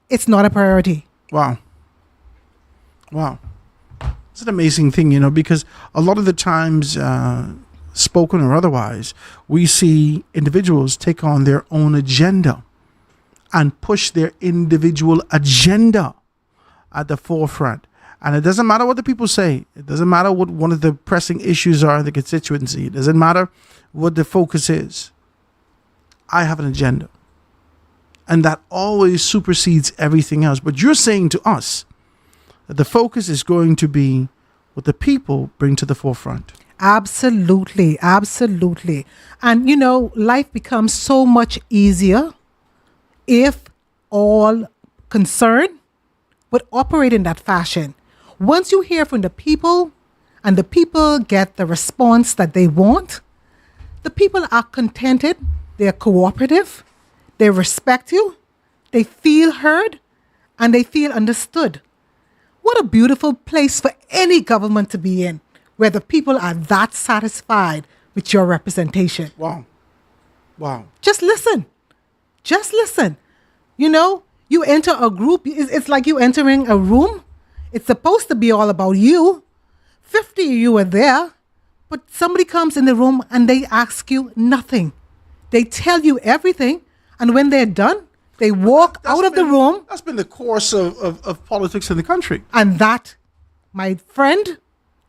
it's not a priority. Wow. Wow. It's an amazing thing, because a lot of the times, spoken or otherwise, we see individuals take on their own agenda and push their individual agenda at the forefront. And it doesn't matter what the people say. It doesn't matter what one of the pressing issues are in the constituency. It doesn't matter what the focus is. I have an agenda. And that always supersedes everything else. But you're saying to us that the focus is going to be what the people bring to the forefront. Absolutely, absolutely. And life becomes so much easier if all concerned would operate in that fashion. Once you hear from the people and the people get the response that they want, the people are contented, they're cooperative, they respect you, they feel heard, and they feel understood. What a beautiful place for any government to be in, where the people are that satisfied with your representation. Wow. Wow. Just listen. Just listen. You enter a group, it's like you entering a room. It's supposed to be all about you. 50 of you are there, but somebody comes in the room and they ask you nothing. They tell you everything, and when they're done, they walk out of the room. That's been the course of politics in the country. And that, my friend,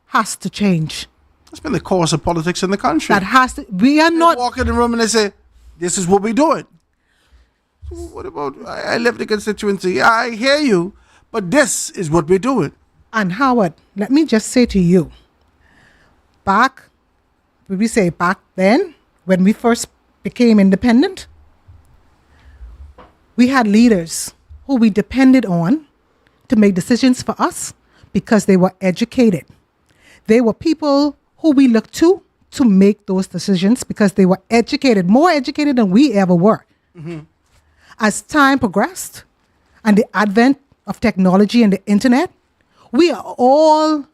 has to change. That's been the course of politics in the country. That has to. We are not. They walk in the room and they say, "This is what we're doing." So what about? I live in the constituency. I hear you, but this is what we're doing. And Howard, let me just say to you, back then, when we first became independent, we had leaders who we depended on to make decisions for us because they were educated. They were people who we looked to make those decisions because they were educated, more educated than we ever were. Mm-hmm. As time progressed and the advent of technology and the internet, we are all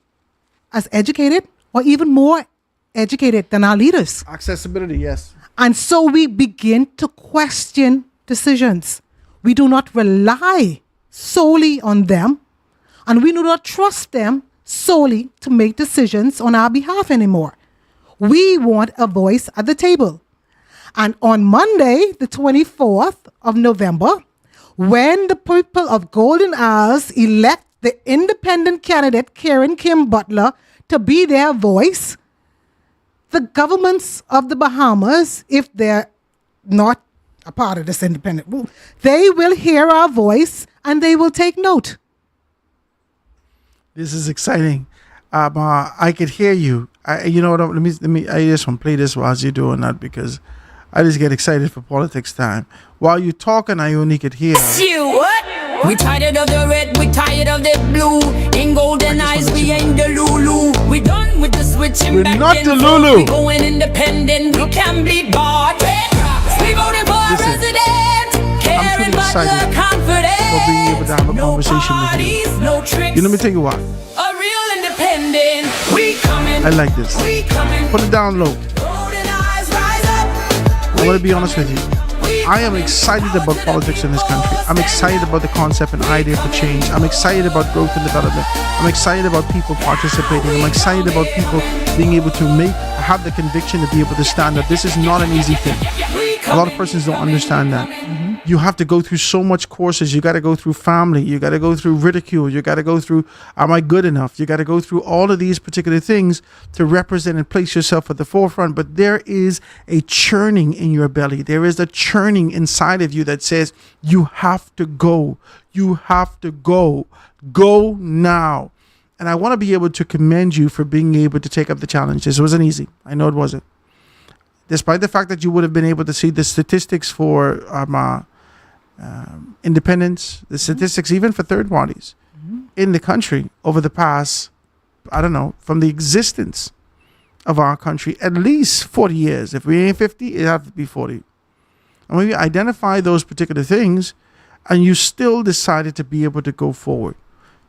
as educated or even more educated than our leaders. Accessibility, yes. And so we begin to question decisions. We do not rely solely on them, and we do not trust them solely to make decisions on our behalf anymore. We want a voice at the table. And on Monday, the 24th of November, when the people of Golden Isles elect the independent candidate, Karen Kim Butler, to be their voice, the governments of the Bahamas, if they're not a part of this independent group, they will hear our voice and they will take note. This is exciting. I could hear you. You know what? Let me. I just want to play this while you're doing that because I just get excited for politics time. While you're talking, I only could hear. You what? We tired of the red, we tired of the blue. In Golden Eyes, we ain't the Lulu. We done with the switching We're back. not and the forth. Lulu. We going independent. We can be bought. We voting for a president. I'm pretty excited for being able to have a conversation with you. No tricks. Let me tell you what. A real independent. We coming. I like this. We coming. Put it down low. Golden Eyes, rise up. I want to be honest with you. I am excited about politics in this country. I'm excited about the concept and idea for change. I'm excited about growth and development. I'm excited about people participating. I'm excited about people being able to have the conviction to be able to stand up. This is not an easy thing. A lot of persons don't understand that. Mm-hmm. You have to go through so much courses. You got to go through family. You got to go through ridicule. You got to go through, am I good enough? You got to go through all of these particular things to represent and place yourself at the forefront. But there is a churning in your belly. There is a churning inside of you that says, you have to go. You have to go. Go now. And I want to be able to commend you for being able to take up the challenge. This wasn't easy. I know it wasn't. Despite the fact that you would have been able to see the statistics for independence, the statistics even for third parties in the country over the past, I don't know, from the existence of our country, at least 40 years. If we ain't 50, it have to be 40. And when you identify those particular things and you still decided to be able to go forward,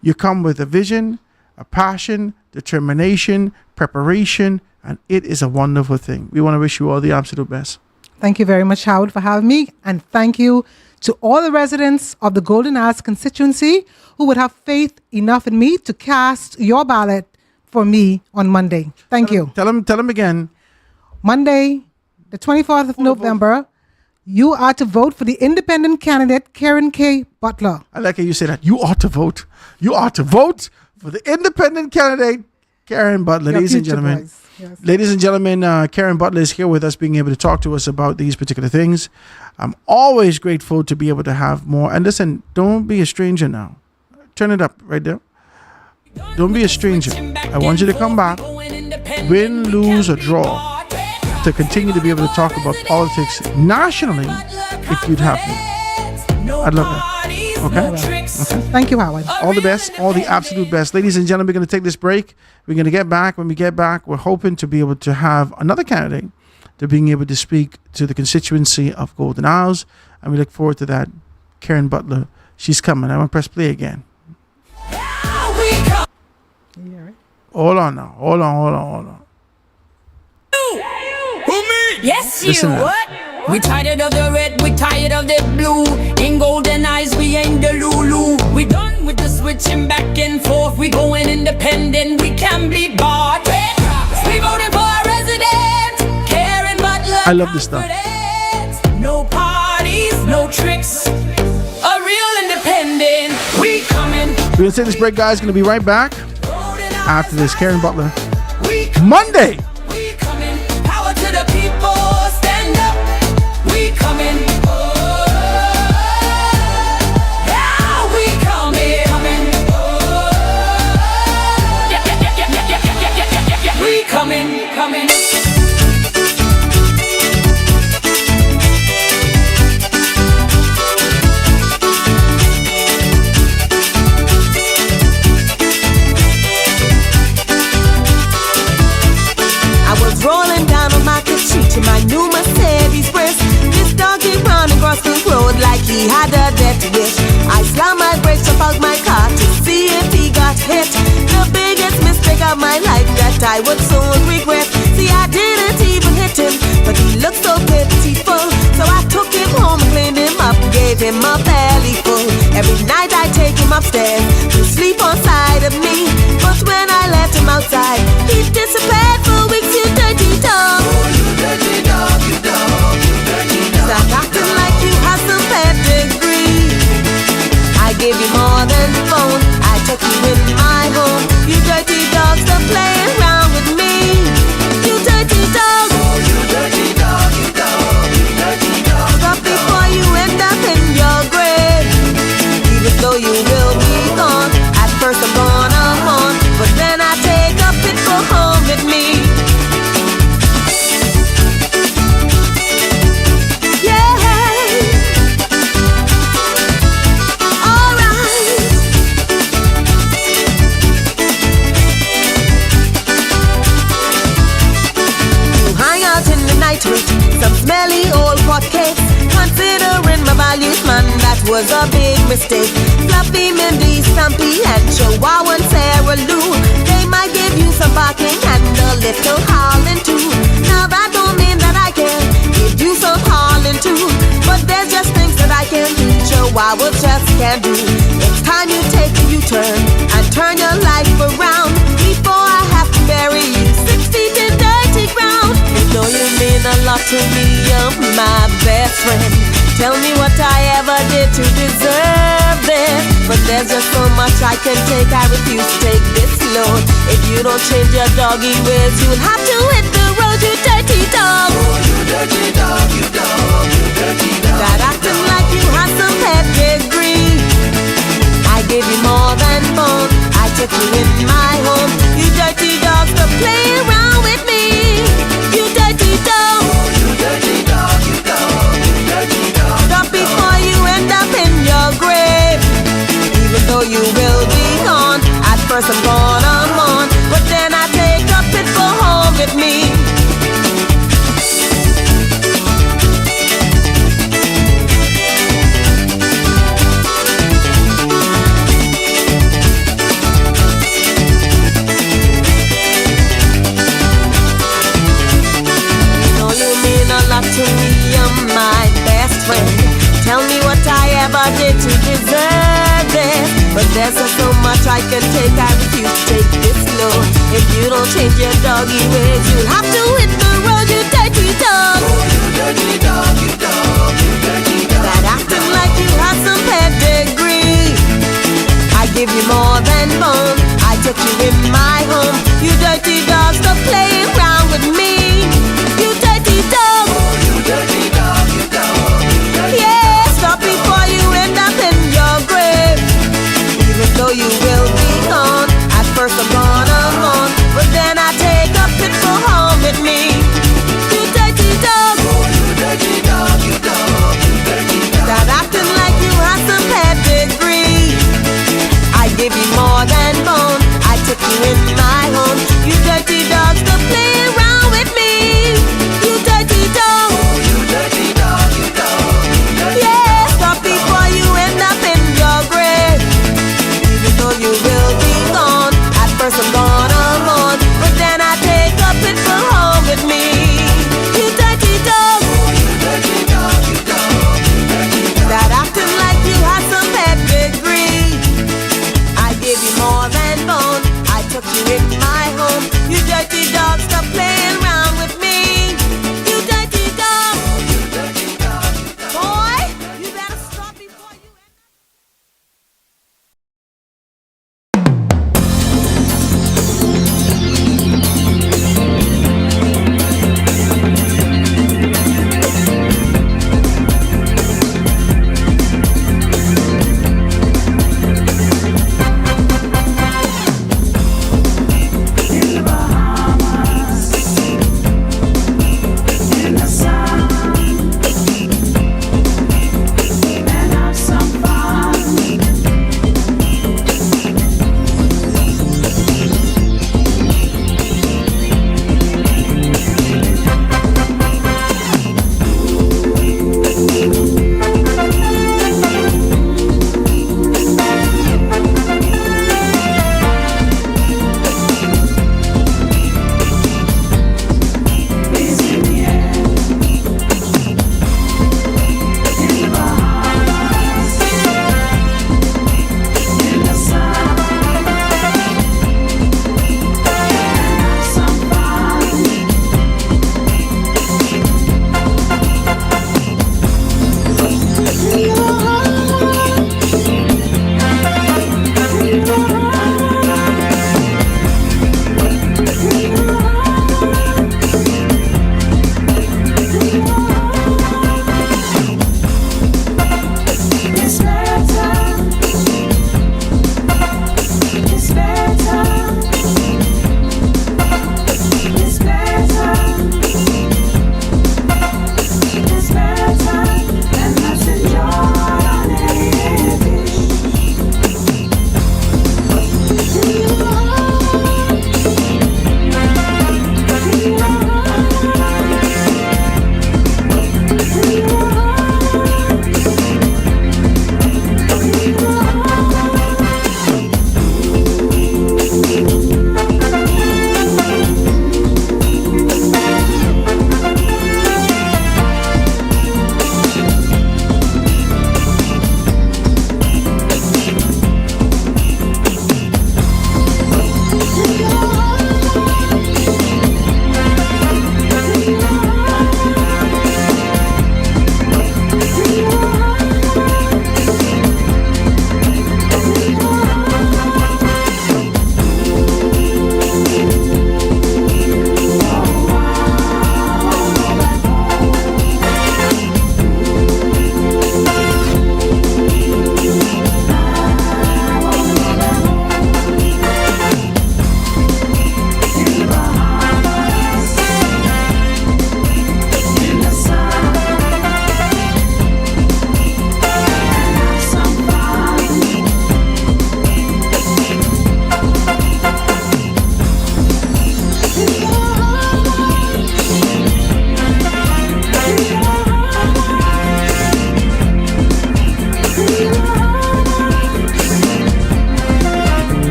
you come with a vision, a passion, determination, preparation, and it is a wonderful thing. We want to wish you all the absolute best. Thank you very much, Howard, for having me. And thank you to all the residents of the Golden Isles constituency who would have faith enough in me to cast your ballot for me on Monday. Thank you. Tell them again. Monday, the 24th of November, you are to vote for the independent candidate, Karen K. Butler. I like how you say that. You ought to vote. You ought to vote for the independent candidate, Karen Butler. Your Ladies and future gentlemen. boys. Yes. Ladies and gentlemen, Karen Butler is here with us, being able to talk to us about these particular things. I'm always grateful to be able to have more. And listen, don't be a stranger now. Turn it up right there. Don't be a stranger. I want you to come back, win, lose, or draw, to continue to be able to talk about politics nationally if you'd have me. I'd love that. Okay? Thank you, Howard. All the best, all the absolute best. Ladies and gentlemen, we're going to take this break. We're going to get back. When we get back, we're hoping to be able to have another candidate to being able to speak to the constituency of Golden Isles. And we look forward to that. Karen Butler, she's coming. I'm going to press play again. Hold on now. Hold on. Who me? Yes, you. Listen now. What? We tired of the red, we tired of the blue. In Golden Eyes, we ain't the Lulu. We done with the switching back and forth. We going independent, we can be bought. We voting for our resident, Karen Butler. I love this stuff. No parties, no tricks. A real independent. We coming. We're going to take this break, guys. Going to be right back after this. Karen Butler. We Monday. We coming, power to the people, stand up. We coming, yeah, we coming, yeah. We coming. Rolling down on Market Street to my new Mercedes Benz. This doggy round across the road like he had a death wish. I slammed my brakes up out my car to see if he got hit. The biggest mistake of my life that I would soon regret. See, I didn't even hit him, but he looked so pitiful. So I took him home and cleaned him up, gave him a belly full. Every night I take him upstairs to sleep on side of me. But when I let him outside, he disappeared for weeks. You dirty dog. Oh, you dirty dog, you dirty dog. Stop acting like you have some pedigree. I gave you more than phone. I took you in my home. You dirty dog, stop playing around with me. You dirty dog. Oh, you dirty dog, you dirty dog. Stop before you end up in your grave. Even though you will be gone. At first I'm gonna mourn, but then I take a pit for home with me. With some smelly old pot cakes. Considering my values, man, that was a big mistake. Fluffy, Mindy, Stumpy, and Chihuahua and Sarah Lou, they might give you some barking and a little howling too. Now that don't mean that I can give you some howling too, but there's just things that I can do Chihuahua just can't do. It's time you take a U-turn and turn your life around before I have to bury you 6 feet in dirty ground. You know you mean a lot to me, you're my best friend. Tell me what I ever did to deserve this. But there's just so much I can take, I refuse to take this load. If you don't change your doggy ways, you'll have to hit the road, you dirty dog. Oh, you dirty dog, you dirty dog. That acting like you have some pedigree. I gave you more than bone. I took you in my home. You dirty dog, stop playing around with me. You dirty dog. Oh, you dirty dog, you dirty dog. Stop before you end up in your grave. Even though you will be gone, at first I'm gonna mourn, but then I take a pit for home with me. To me, you're my best friend. Tell me what I There's so much I can take, I refuse to take this load. If you don't change your doggy ways, you'll have to hit the road, you dirty dog. Oh, you dirty dog, you dog, you dirty dog. That acting like you have some pedigree. I give you more than bone, I took you in my home. You dirty dog, stop playing around with me. You dirty dog. Oh, you dirty dog, you dog, you dirty dog. Yeah, stop before you end up in your grave. Even though you will be gone, at first I'm gone, but then I take a pit for home with me. You dirty dog. Oh, you dirty dog, you dog, you dirty dog. That acting like you have some pedigree. I give you more than bone, I took you in my home. You dirty dog, stop playing around with me. You dirty dog. Oh, you dirty dog, you dog, you dirty dog. Yeah, stop before you end up in your grave. Even though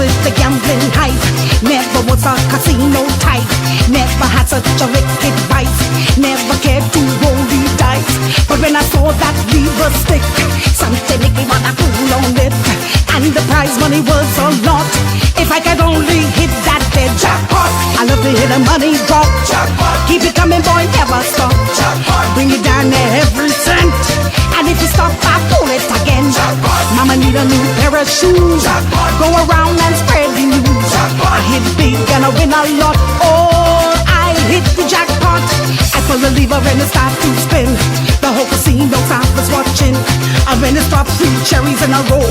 with the gambling hype. Never was a casino type. Never had such a wicked vice. Never cared to roll the dice. But when I saw that lever stick, something make me wanna pull on it. And the prize money was a lot. If I could only hit that bed jackpot. I love to hear the money drop. Jackpot. Keep it coming, boy, never stop. Jackpot. Bring it down to every cent. And if you stop, I pull it again. Jackpot. Mama need a new pair of shoes. Jackpot. Go around and spread the news. Jackpot. I hit big and I win a lot. Oh, I hit the jackpot. I pull the lever and it starts to spin. The whole casino staff was watching. And when it stopped, 3 cherries in a row.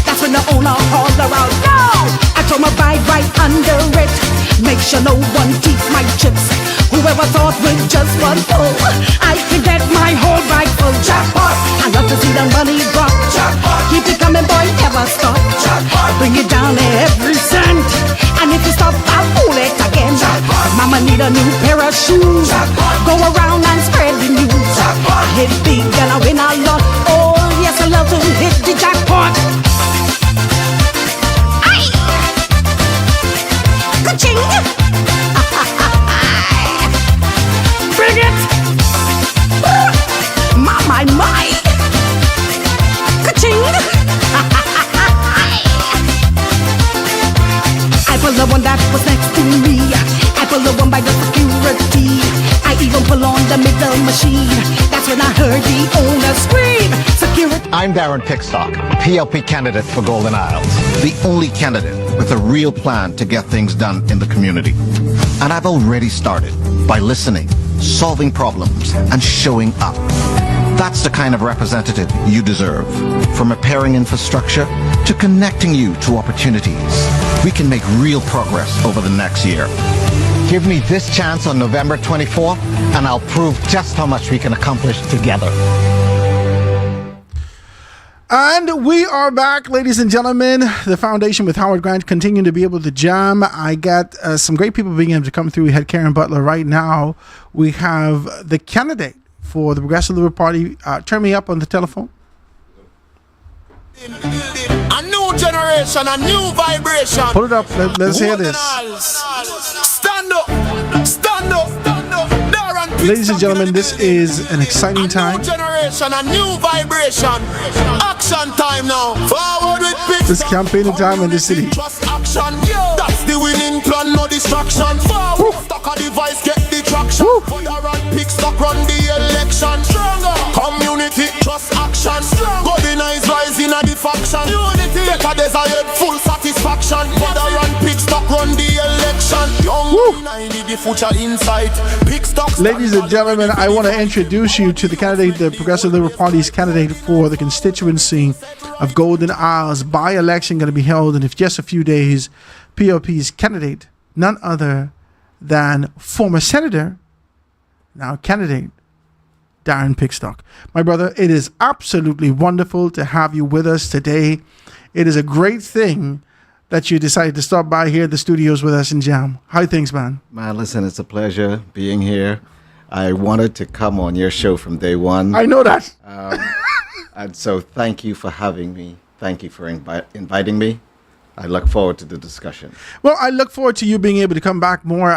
That's when the owner hauled her out. No! I throw my bite right under it. Make sure no one keeps my chips. Whoever thought with just one pull, I can get my whole bag full. Jackpot! I love to see the money drop. Jackpot! Keep it coming, boy, never stop. Jackpot! Bring it down to every cent. And if you stop, I'll pull it again. Jackpot! Mama need a new pair of shoes. Jackpot! Go around and spread the news. Jackpot! I hit big and I win a lot. Oh yes, I love to hit the jackpot. Aye! Ka-ching! Bring it! My! Ka-ching! I pull the one that was next to me. I pull the one by the security. I even pull on the middle machine. That's when I heard the owner scream. Security. I'm Darren Pickstock, PLP candidate for Golden Isles. The only candidate with a real plan to get things done in the community. And I've already started by listening, solving problems, and showing up. That's the kind of representative you deserve. From repairing infrastructure to connecting you to opportunities. We can make real progress over the next year. Give me this chance on November 24th, and I'll prove just how much we can accomplish together. And we are back, ladies and gentlemen. The Foundation with Howard Grant continuing to be able to jam. I got some great people being able to come through. We had Karen Butler right now. We have the candidate for the Progressive Liberal Party. Turn me up on the telephone. A new generation, a new vibration. Pull it up. Let's hear this. Stand up, stand up, stand up. Ladies and gentlemen, this is an exciting time. A new generation, a new vibration. Action time now. Forward with pitch. This campaigning time in the city. Trust action. That's the winning plan, no distraction. Forward, stock a device, get the traction. Fire and pick stock, run the election. Stronger community, trust action. Golden eyes rising at the faction. Unity, better desired, full satisfaction. Fire and pick stock, run the election. Young, I need the future insight. Pick stock. Ladies and gentlemen, I want to introduce you to the candidate, the Progressive Liberal Party's candidate for the constituency of Golden Isles. By-election going to be held in just a few days. PLP's candidate, none other than former Senator, now candidate, Darren Pickstock. My brother, it is absolutely wonderful to have you with us today. It is a great thing that you decided to stop by here at the studios with us and jam. How are things, man? Man, listen, it's a pleasure being here. I wanted to come on your show from day one. I know that. And so thank you for having me. Thank you for inviting me. I look forward to the discussion. Well, I look forward to you being able to come back more.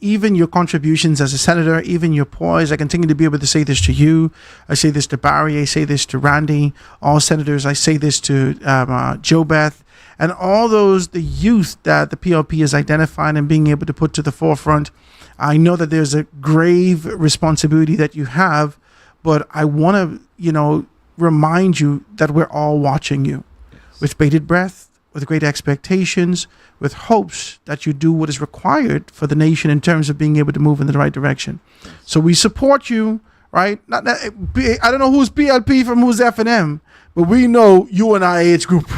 Even your contributions as a senator, even your poise, I continue to be able to say this to you. I say this to Barry. I say this to Randy, all senators. I say this to Joe Beth, and all those, the youth that the PLP is identifying and being able to put to the forefront. I know that there's a grave responsibility that you have, but I want to, remind you that we're all watching you with bated breath, with great expectations, with hopes that you do what is required for the nation in terms of being able to move in the right direction. So we support you, right? I don't know who's PLP from who's F&M, but we know you and our age group.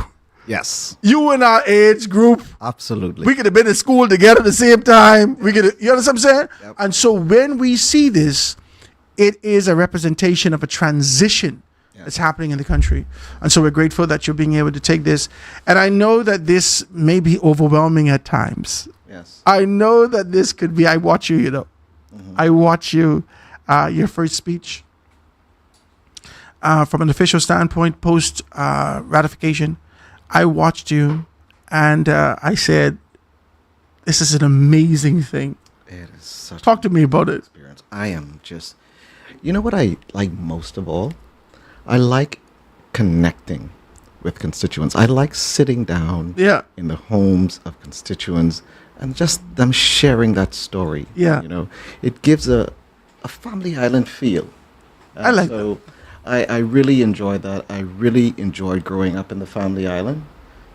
Yes. You and our age group. Absolutely. We could have been in school together at the same time. You understand what I'm saying? Yep. And so when we see this, it is a representation of a transition that's happening in the country. And so we're grateful that you're being able to take this. And I know that this may be overwhelming at times. Yes. I know that this could be, I watch you, Mm-hmm. I watch you, your first speech. From an official standpoint, post ratification, I watched you And I said, this is an amazing thing. It is such Talk to me about it. experience. I am just, you know what I like most of all? I like connecting with constituents. I like sitting down Yeah. in the homes of constituents and just them sharing that story. Yeah. You know, it gives a family island feel. I like so I really enjoyed that. I really enjoyed growing up in the family island.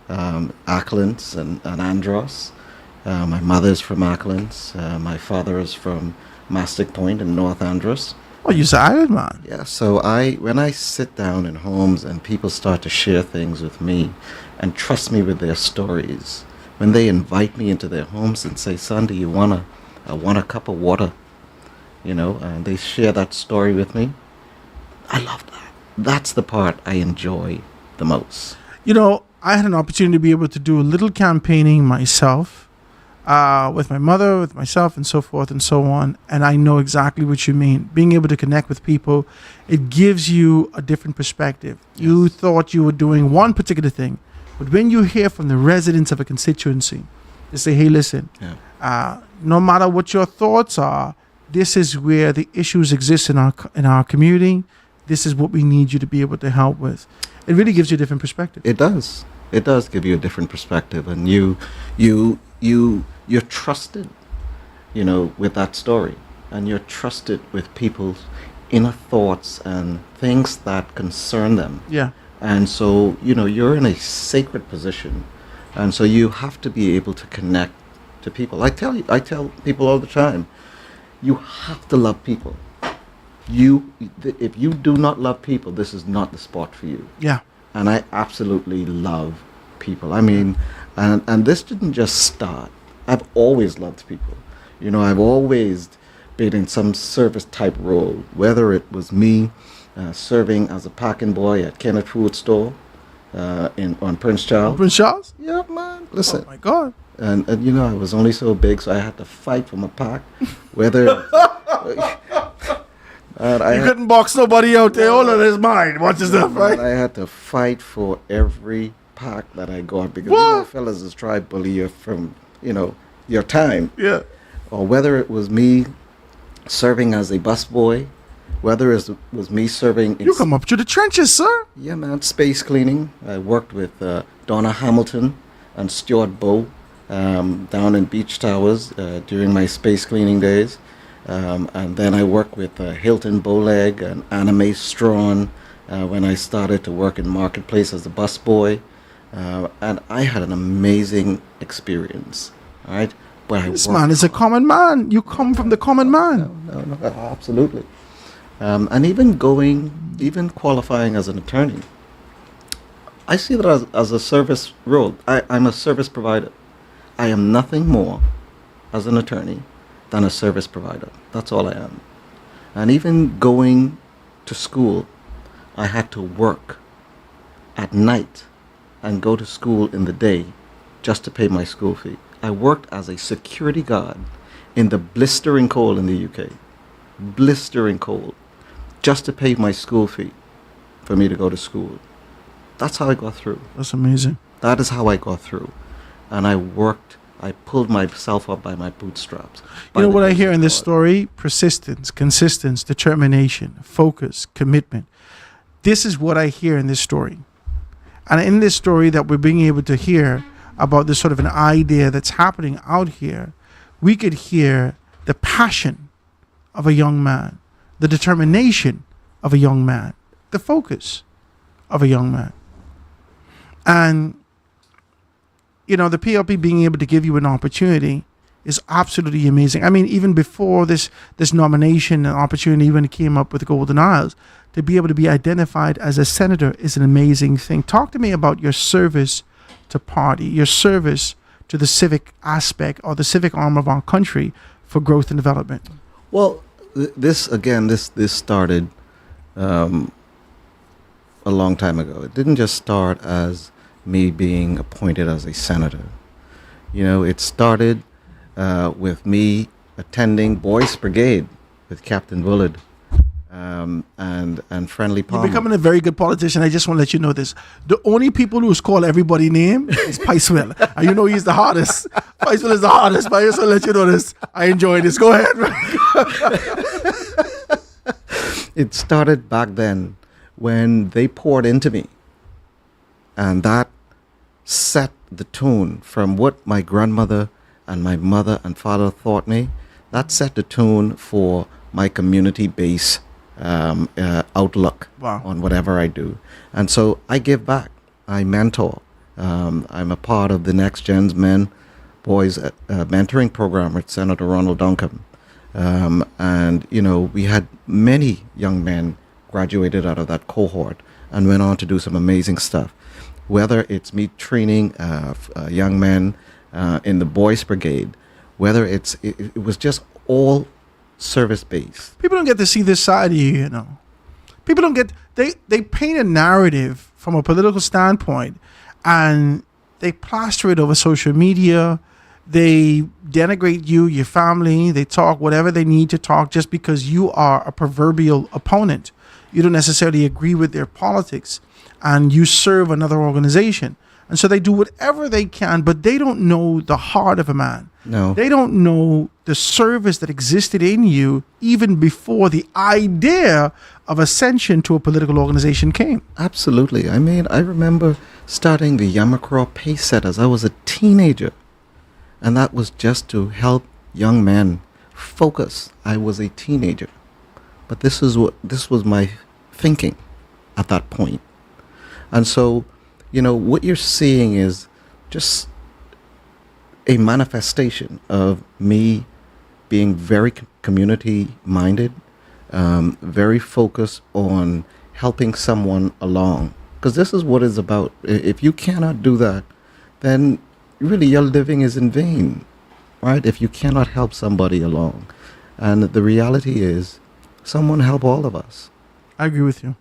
Acklands and Andros. My mother's from Acklands. My father is from Mastic Point in North Andros. Oh, you're an island man. Yeah, so when I sit down in homes and people start to share things with me and trust me with their stories, when they invite me into their homes and say, "Son, do you want a cup of water?" You know, and they share that story with me. I love that. That's the part I enjoy the most. You know, I had an opportunity to be able to do a little campaigning myself, with my mother, with myself, and so forth and so on. And I know exactly what you mean. Being able to connect with people, it gives you a different perspective. Yes. You thought you were doing one particular thing, but when you hear from the residents of a constituency, they say, "Hey, listen, no matter what your thoughts are, this is where the issues exist in our community. This is what we need you to be able to help with." It really gives you a different perspective. It does. It does give you a different perspective, and you're trusted, you know, with that story, and you're trusted with people's inner thoughts and things that concern them. Yeah. And so, you know, you're in a sacred position, and so you have to be able to connect to people. I tell people all the time, you have to love people. If you do not love people, this is not the spot for you. Yeah. And I absolutely love people. I mean, and this didn't just start. I've always loved people. You know, I've always been in some service type role, whether it was me serving as a packing boy at Kenneth Food Store on Prince Charles. Prince Charles? Yeah, man. Listen. Oh, my God. And you know, I was only so big, so I had to fight for my pack. Whether... you couldn't box nobody out there. All of his mind. Watch his stuff, right? I had to fight for every pack that I got because you know, fellas is try to bully you from, you know, your time. Yeah. Or whether it was me serving as a busboy, whether it was me serving... You come up to the trenches, sir. Yeah, man. Space cleaning. I worked with Donna Hamilton and Stuart Bow down in Beach Towers during my space cleaning days. And then I worked with Hilton Bowleg and Anna Mae Strawn when I started to work in Marketplace as a busboy. And I had an amazing experience, all right? This man is a common man. You come from the common man. No, absolutely. And even qualifying as an attorney, I see that as a service role. I'm a service provider. I am nothing more as an attorney than a service provider. That's all I am. And even going to school, I had to work at night and go to school in the day just to pay my school fee. I worked as a security guard in the blistering cold in the UK. Blistering cold. Just to pay my school fee for me to go to school. That's how I got through. That's amazing. That is how I got through. And I worked. I pulled myself up by my bootstraps. You know what I hear in this story? Persistence, consistency, determination, focus, commitment. This is what I hear in this story. And in this story that we're being able to hear about this sort of an idea that's happening out here, we could hear the passion of a young man, the determination of a young man, the focus of a young man. And you know, the PLP being able to give you an opportunity is absolutely amazing. I mean, even before this nomination and opportunity, when it came up with the Golden Isles, to be able to be identified as a senator is an amazing thing. Talk to me about your service to party, your service to the civic aspect or the civic arm of our country for growth and development. Well, this started a long time ago. It didn't just start as me being appointed as a senator. You know, it started with me attending Boys Brigade with Captain Bullard. and friendly You're Palmer. becoming a very good politician. I just want to let you know this. The only people who's call everybody name is Picewell. And you know he's the hardest. Picewell is the hardest, but I just want to let you know this. I enjoy this. Go ahead. It started back then when they poured into me. And that set the tone from what my grandmother and my mother and father taught me. That set the tone for my community-based outlook on whatever I do. And so I give back. I mentor. I'm a part of the Next Gen's Men Boys mentoring program with Senator Ronald Duncan. And, you know, we had many young men graduated out of that cohort and went on to do some amazing stuff. Whether it's me training young men in the Boys Brigade, whether it was just all service-based. People don't get to see this side of you, you know. People don't get, they paint a narrative from a political standpoint and they plaster it over social media. They denigrate you, your family. They talk whatever they need to talk just because you are a proverbial opponent. You don't necessarily agree with their politics and you serve another organization. And so they do whatever they can, but they don't know the heart of a man. No. They don't know the service that existed in you even before the idea of ascension to a political organization came. Absolutely. I mean, I remember starting the Yamacraw Pace Setters. I was a teenager. And that was just to help young men focus. I was a teenager. But this was my thinking at that point. And so, you know, what you're seeing is just a manifestation of me being very community-minded, very focused on helping someone along. Because this is what it's about. If you cannot do that, then really your living is in vain, right? If you cannot help somebody along. And the reality is, someone help all of us. I agree with you.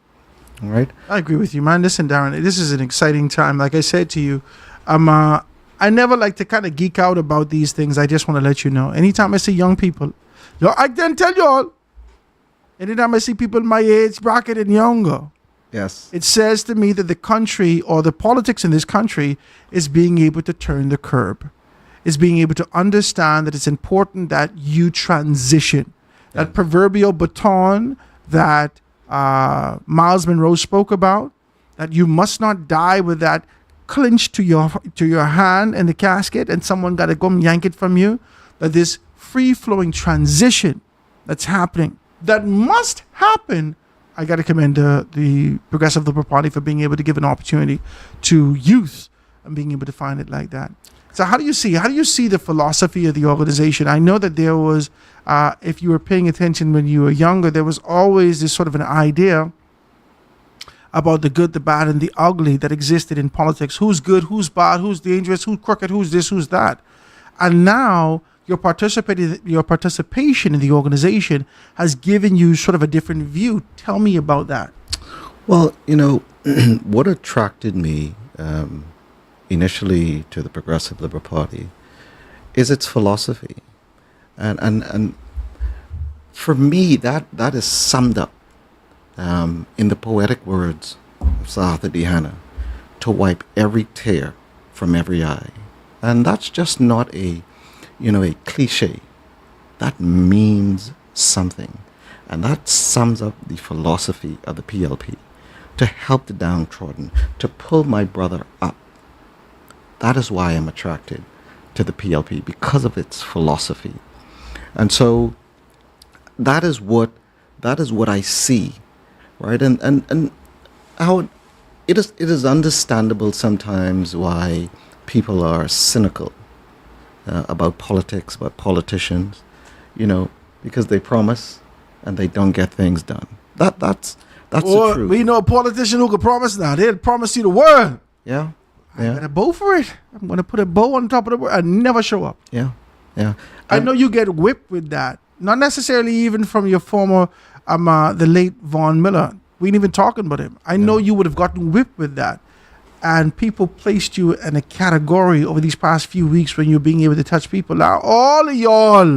All right? I agree with you, man. Listen, Darren, this is an exciting time. Like I said to you, I never like to kind of geek out about these things. I just want to let you know. Anytime I see young people, I can tell you all, anytime I see people my age bracket and younger, yes, it says to me that the country or the politics in this country is being able to turn the curb, is being able to understand that it's important that you transition. That proverbial baton that Miles Monroe spoke about, that you must not die with that clinched to your hand in the casket and someone got to go and yank it from you, that this free-flowing transition that's happening, that must happen. I got to commend the Progressive Liberal Party for being able to give an opportunity to youth and being able to find it like that. So how do you see the philosophy of the organization? I know that there was, if you were paying attention when you were younger, there was always this sort of an idea about the good, the bad, and the ugly that existed in politics. Who's good, who's bad, who's dangerous, who's crooked, who's this, who's that. And now your participation in the organization has given you sort of a different view. Tell me about that. Well, you know, what attracted me initially to the Progressive Liberal Party is its philosophy. And for me, that is summed up in the poetic words of Sir Arthur D. Hannah, to wipe every tear from every eye. And that's just not a cliche. That means something. And that sums up the philosophy of the PLP, to help the downtrodden, to pull my brother up. That is why I'm attracted to the PLP, because of its philosophy. And so that is what I see, right? And how it is understandable sometimes why people are cynical about politics, about politicians, because they promise and they don't get things done. That's the truth. We know a politician who could promise now. They'll promise you the world. Yeah. I'm going to bow for it. I'm going to put a bow on top of the world and never show up. Yeah. I know you get whipped with that. Not necessarily even from your former, the late Vaughn Miller. We ain't even talking about him. I know you would have gotten whipped with that. And people placed you in a category over these past few weeks when you're being able to touch people. Now, all of y'all,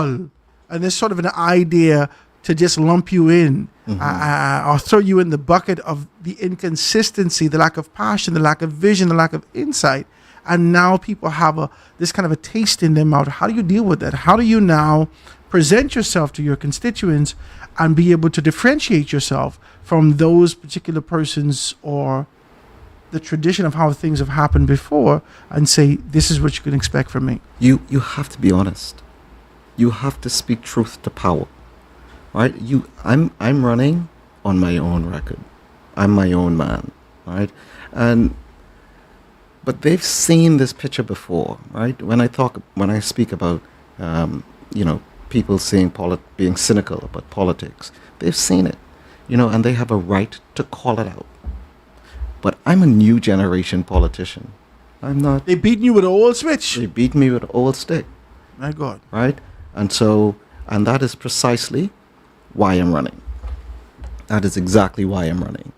and there's sort of an idea to just lump you in or throw you in the bucket of the inconsistency, the lack of passion, the lack of vision, the lack of insight. And now people have this kind of a taste in their mouth. How do you deal with that? How do you now present yourself to your constituents and be able to differentiate yourself from those particular persons or the tradition of how things have happened before and say, this is what you can expect from me? You have to be honest. You have to speak truth to power. Right? I'm running on my own record. I'm my own man. Right? But they've seen this picture before, right? When I speak about, people saying being cynical about politics, they've seen it, and they have a right to call it out. But I'm a new generation politician. I'm not. They beaten you with an old switch. They beat me with an old stick. My God. Right? And that is precisely why I'm running. That is exactly why I'm running.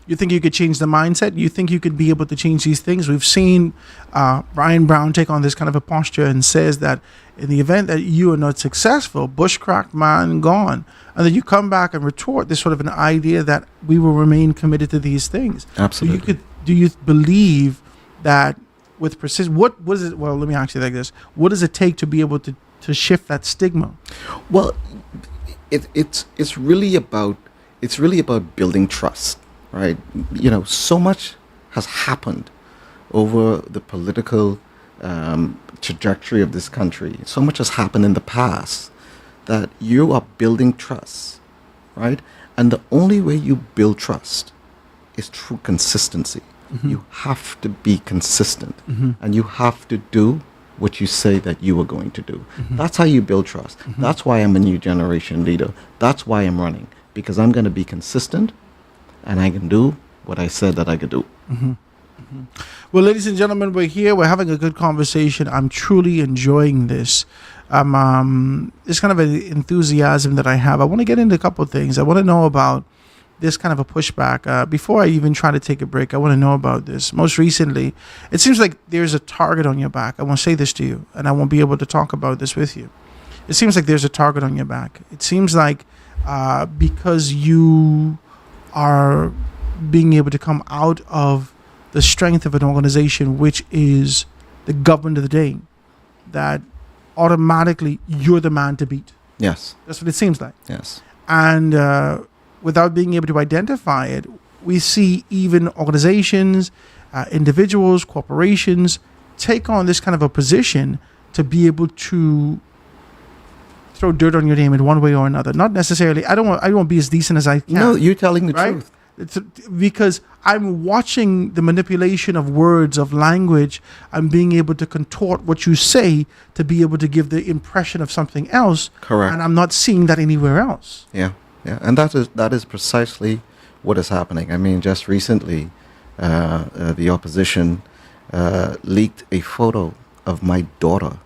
You think you could change the mindset? You think you could be able to change these things? We've seen Brian Brown take on this kind of a posture and says that in the event that you are not successful, bushcracked, man, gone. And then you come back and retort this sort of an idea that we will remain committed to these things. Absolutely. Do you believe that with precision, what is it? Well, let me ask you like this. What does it take to be able to shift that stigma? Well, it's really about building trust. Right, so much has happened over the political trajectory of this country. So much has happened in the past that you are building trust, right? And the only way you build trust is through consistency. You have to be consistent, and you have to do what you say that you are going to do. That's how you build trust. That's why I'm a new generation leader. That's why I'm running, because I'm going to be consistent. And I can do what I said that I could do. Well, ladies and gentlemen, we're here. We're having a good conversation. I'm truly enjoying this. This kind of an enthusiasm that I have. I want to get into a couple of things. I want to know about this kind of a pushback. Before I even try to take a break, I want to know about this. Most recently, it seems like there's a target on your back. I want to say this to you, and I won't be able to talk about this with you. It seems like there's a target on your back. It seems like because you are being able to come out of the strength of an organization, which is the government of the day, that automatically you're the man to beat. Yes. That's what it seems like. Yes. And without being able to identify it, we see even organizations, individuals, corporations take on this kind of a position to be able to throw dirt on your name in one way or another. Not necessarily. I don't want to be as decent as I can. No, you're telling the right? truth. Because I'm watching the manipulation of words, of language. I'm being able to contort what you say to be able to give the impression of something else. Correct. And I'm not seeing that anywhere else. Yeah. And that is precisely what is happening. I mean, just recently, the opposition leaked a photo of my daughter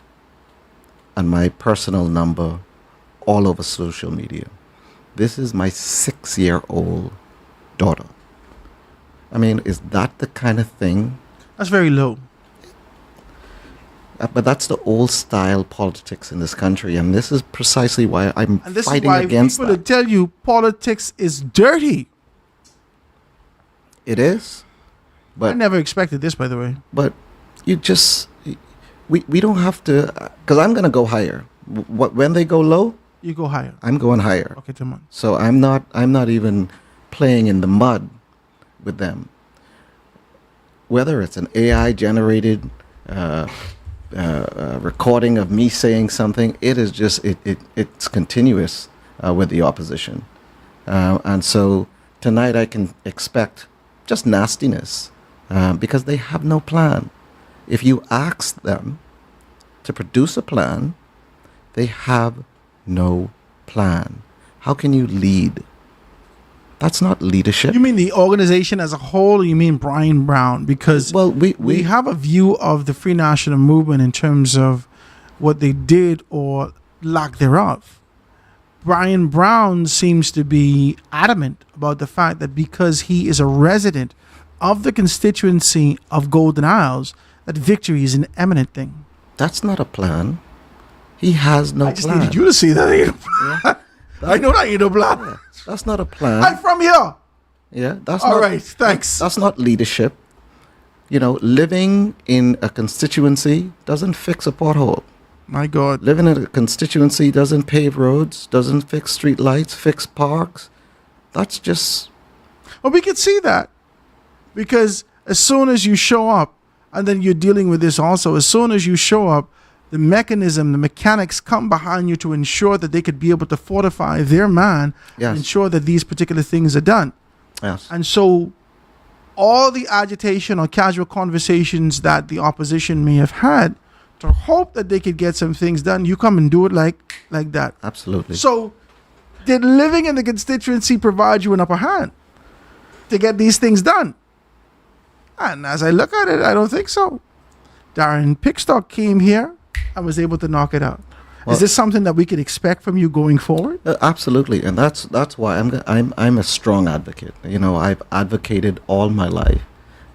and my personal number all over social media. This is my 6-year-old daughter. I mean, is that the kind of thing? That's very low. But that's the old style politics in this country, and this is precisely why I'm fighting against that. People will tell you politics is dirty. It is. But I never expected this, by the way. But we don't have to, because I'm going to go higher. When they go low, you go higher. I'm going higher. Okay, come on. So I'm not even playing in the mud with them. Whether it's an AI generated recording of me saying something, it is just it's continuous with the opposition, and so tonight I can expect just nastiness because they have no plan. If you ask them to produce a plan, they have no plan. How can you lead? That's not leadership. You mean the organization as a whole, or you mean Brian Brown? Because we have a view of the Free National Movement in terms of what they did or lack thereof. Brian Brown seems to be adamant about the fact that because he is a resident of the constituency of Golden Isles, that victory is an eminent thing. That's not a plan. He has no plan. I just needed you to see that. Yeah. I know that ain't no plan. That's not a plan. I'm from here. Yeah, that's All not, right, thanks. That's not leadership. You know, living in a constituency doesn't fix a pothole. My God. Living in a constituency doesn't pave roads, doesn't fix street lights, fix parks. That's just... Well, we can see that. Because as soon as you show up, and then you're dealing with this also, as soon as you show up, the mechanism, the mechanics come behind you to ensure that they could be able to fortify their man, and ensure that these particular things are done. Yes. And so all the agitation or casual conversations that the opposition may have had to hope that they could get some things done, you come and do it like that. Absolutely. So did living in the constituency provide you an upper hand to get these things done? And as I look at it, I don't think so. Darren Pickstock came here and was able to knock it out. Is this something that we could expect from you going forward? Absolutely, and that's why I'm a strong advocate. You know, I've advocated all my life.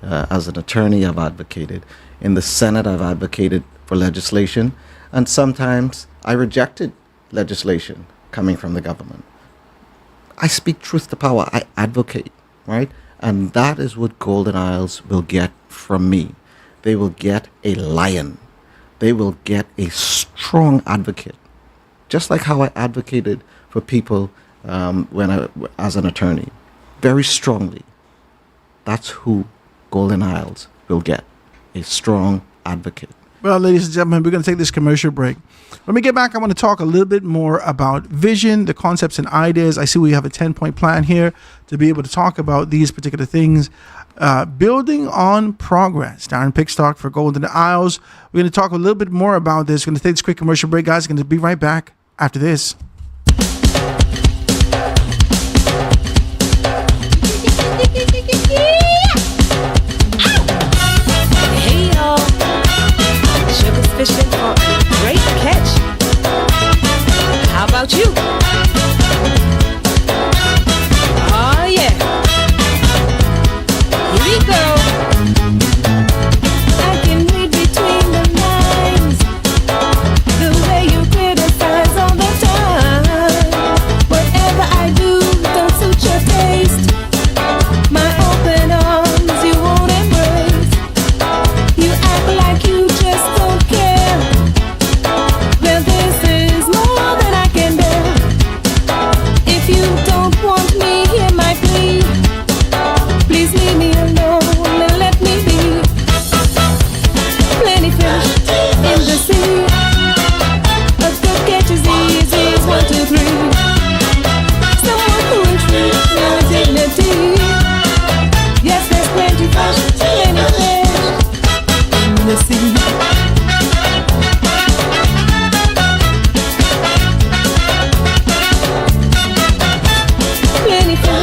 As an attorney, I've advocated. In the Senate, I've advocated for legislation, and sometimes I rejected legislation coming from the government. I speak truth to power. I advocate, right? And that is what Golden Isles will get from me. They will get a lion. They will get a strong advocate, just like how I advocated for people as an attorney, very strongly. That's who Golden Isles will get, a strong advocate. Well, ladies and gentlemen, we're going to take this commercial break. When we get back, I want to talk a little bit more about vision, the concepts and ideas. I see we have a 10-point plan here to be able to talk about these particular things. Building on progress. Darren Pickstock for Golden Isles. We're going to talk a little bit more about this. We're going to take this quick commercial break, guys. We're going to be right back after this. Hey y'all, Sugar's fishing for a great catch. How about you? Oh yeah. Here we go. I can read between the lines, the way you criticize all the time. Whatever I do don't suit your taste. My open arms you won't embrace. You act like you just don't care. Well, this is more than I can bear. If you don't want me, hear my plea. Please leave me alone and let me be. Plenty fish in the sea. A good catch is easy as 1, 2, 3. Someone who will treat me with dignity. Yes, there's plenty fish, plenty fish in the sea. Plenty fish in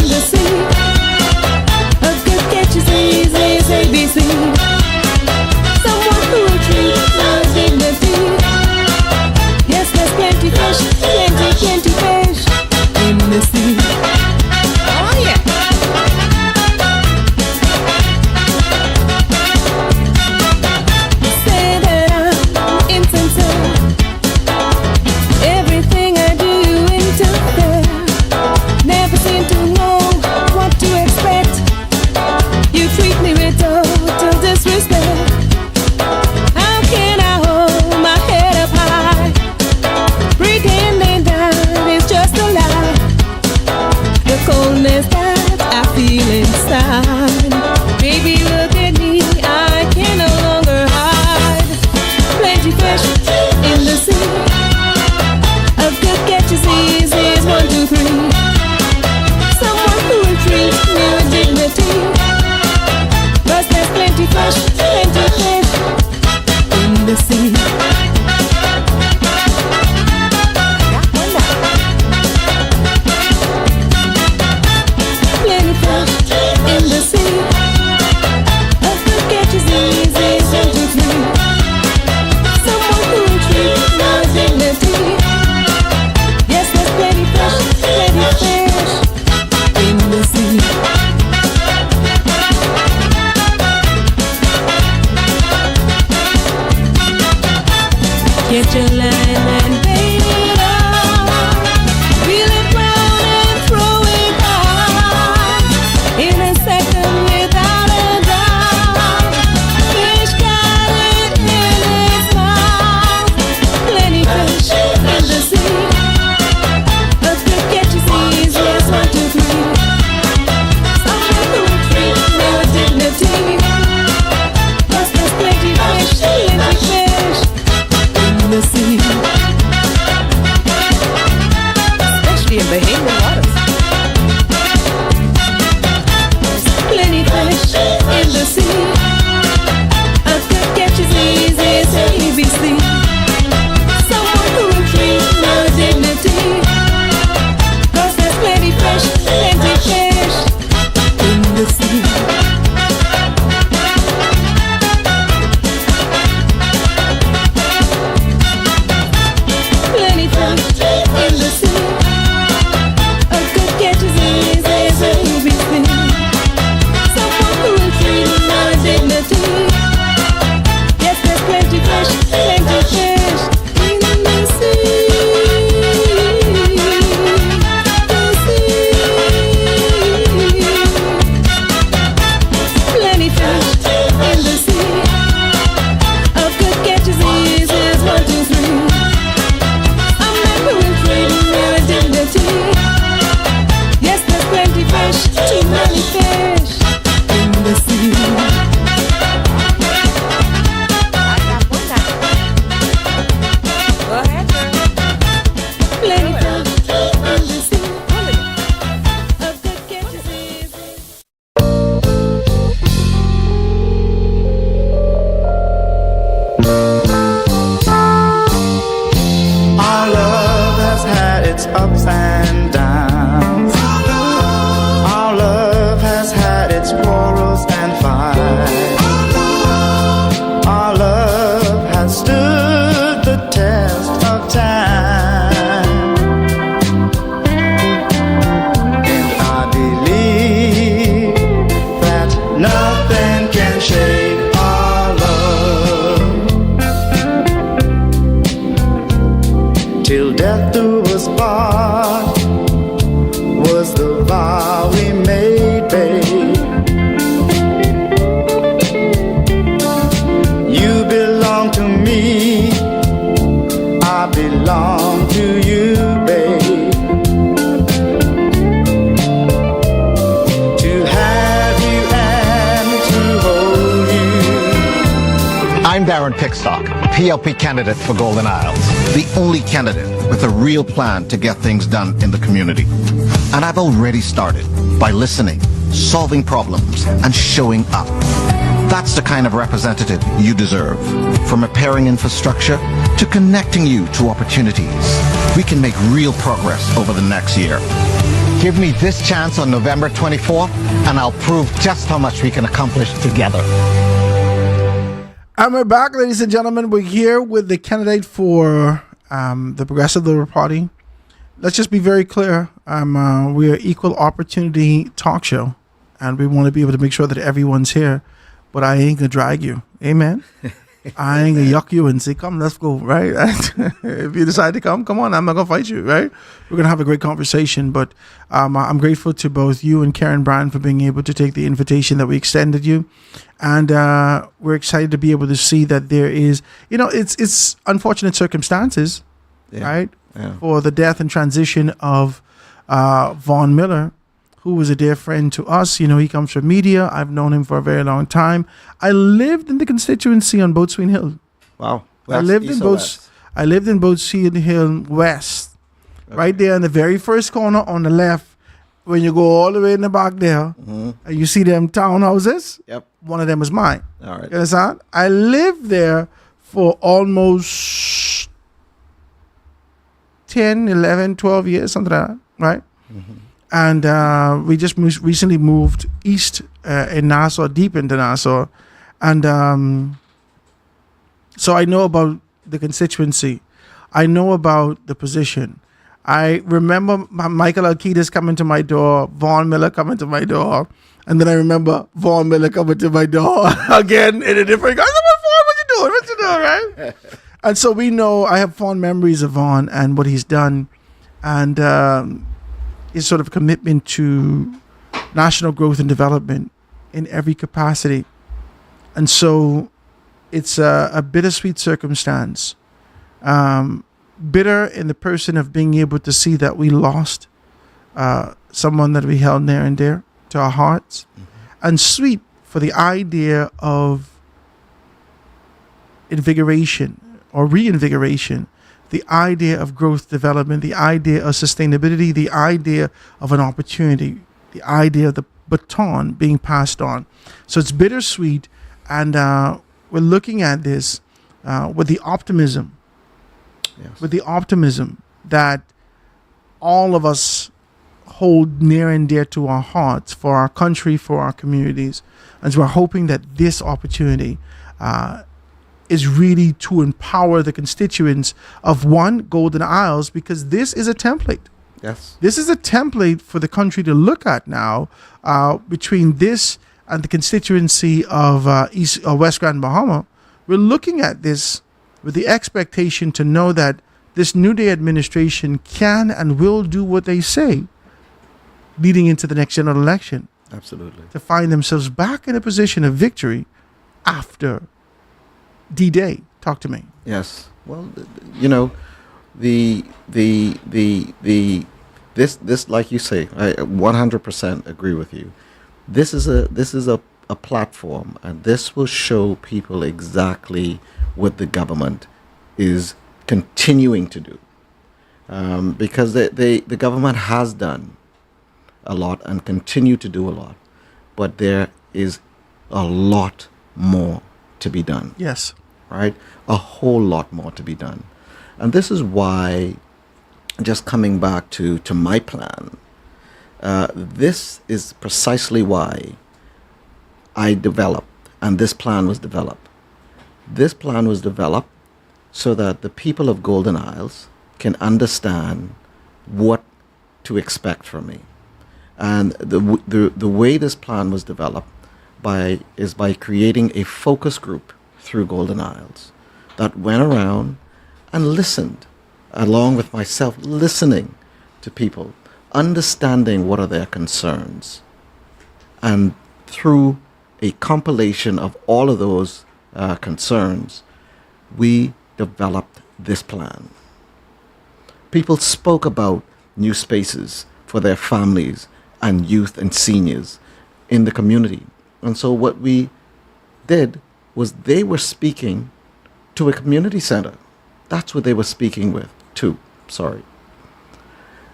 the sea. A good catch is easy as ABC. Someone who will treat me with dignity. Yes, there's plenty fish, plenty fish in the sea. Oh yeah. Say that I'm insincere. Everything I do you interfere. Never seem to know what to expect. You treat me with total disrespect. How can I hold my head up high, pretending that it's just a lie? The coldness that I feel inside. Baby, look at me, I can no longer hide. Plenty fish in the sea. A good catch is easy as 1, 2, 3. Someone who will treat me with dignity. But there's plenty fish in the sea. Plenty fish in the sea. A good catch is easy as 1, 2, 3. Someone who will treat me with dignity. Yes, there's plenty fish in the sea. Get your line and bait on. Plenty fish in the sea. A good catch is easy as 1, 2, 3. I'm never with freedom and dignity. Yes, there's plenty fish, too many fish in the sea. Plenty fish in the sea. A good catch is easy. Our love has had its ups and downs. Our love has had its quarrels and fights. Our love has stood the test of time. And I believe that nothing can shake our love. Till death do us part was the vow we made, babe. You belong to me, I belong to you, babe. To have you and to hold you. I'm Darren Pickstock, PLP candidate for Golden Isles, the only candidate with a real plan to get things done in the community. And I've already started by listening, solving problems, and showing up. That's the kind of representative you deserve. From repairing infrastructure to connecting you to opportunities, we can make real progress over the next year. Give me this chance on November 24th, and I'll prove just how much we can accomplish together. And we're back, ladies and gentlemen. We're here with the candidate for the Progressive Liberal Party. Let's just be very clear. We're an equal opportunity talk show, and we want to be able to make sure that everyone's here. But I ain't going to drag you. Amen. I ain't going to yuck you and say, come, let's go, right? If you decide to come on. I'm not going to fight you, right? We're going to have a great conversation. But I'm grateful to both you and Karen Bryan for being able to take the invitation that we extended you. And we're excited to be able to see that there is, it's unfortunate circumstances, right? Yeah. For the death and transition of Vaughn Miller, who was a dear friend to us. He comes from media. I've known him for a very long time. I lived in the constituency on Boatswain Hill. Wow. I lived in Boatswain Hill West, right there in the very first corner on the left. When you go all the way in the back there, and you see them townhouses, one of them was mine. All right. You understand? I lived there for almost 10, 11, 12 years, something like that, right? And we just recently moved east in Nassau, deep into Nassau. And so I know about the constituency. I know about the position. I remember Michael Alcides coming to my door, Vaughn Miller coming to my door, and then I remember Vaughn Miller coming to my door again in a different. I said, Vaughn, what you doing, right? And so we know. I have fond memories of Vaughn and what he's done, and his sort of commitment to national growth and development in every capacity. And so it's a bittersweet circumstance. Bitter in the person of being able to see that we lost someone that we held near and dear to our hearts, and sweet for the idea of invigoration or reinvigoration, the idea of growth development, the idea of sustainability, the idea of an opportunity, the idea of the baton being passed on. So it's bittersweet, and we're looking at this with the optimism. Yes. With the optimism that all of us hold near and dear to our hearts for our country, for our communities. And so we're hoping that this opportunity is really to empower the constituents of Golden Isles, because this is a template. Yes. This is a template for the country to look at now, between this and the constituency of West Grand Bahama. We're looking at this with the expectation to know that this New Day administration can and will do what they say leading into the next general election Absolutely. to find themselves back in a position of victory after D-Day. Talk to me. Yes. Well, you know, this like you say, I 100% agree with you. This is a platform, and this will show people exactly what the government is continuing to do, because the government has done a lot and continue to do a lot, but there is a lot more to be done. Yes. Right? A whole lot more to be done. And this is why, just coming back to my plan, this is precisely why I developed, and this plan was developed. This plan was developed so that the people of Golden Isles can understand what to expect from me. And the way this plan was developed is by creating a focus group through Golden Isles that went around and listened, along with myself, listening to people, understanding what are their concerns. And through a compilation of all of those concerns, we developed this plan. People spoke about new spaces for their families and youth and seniors in the community. And so what we did was they were speaking to a community center. That's what they were speaking to.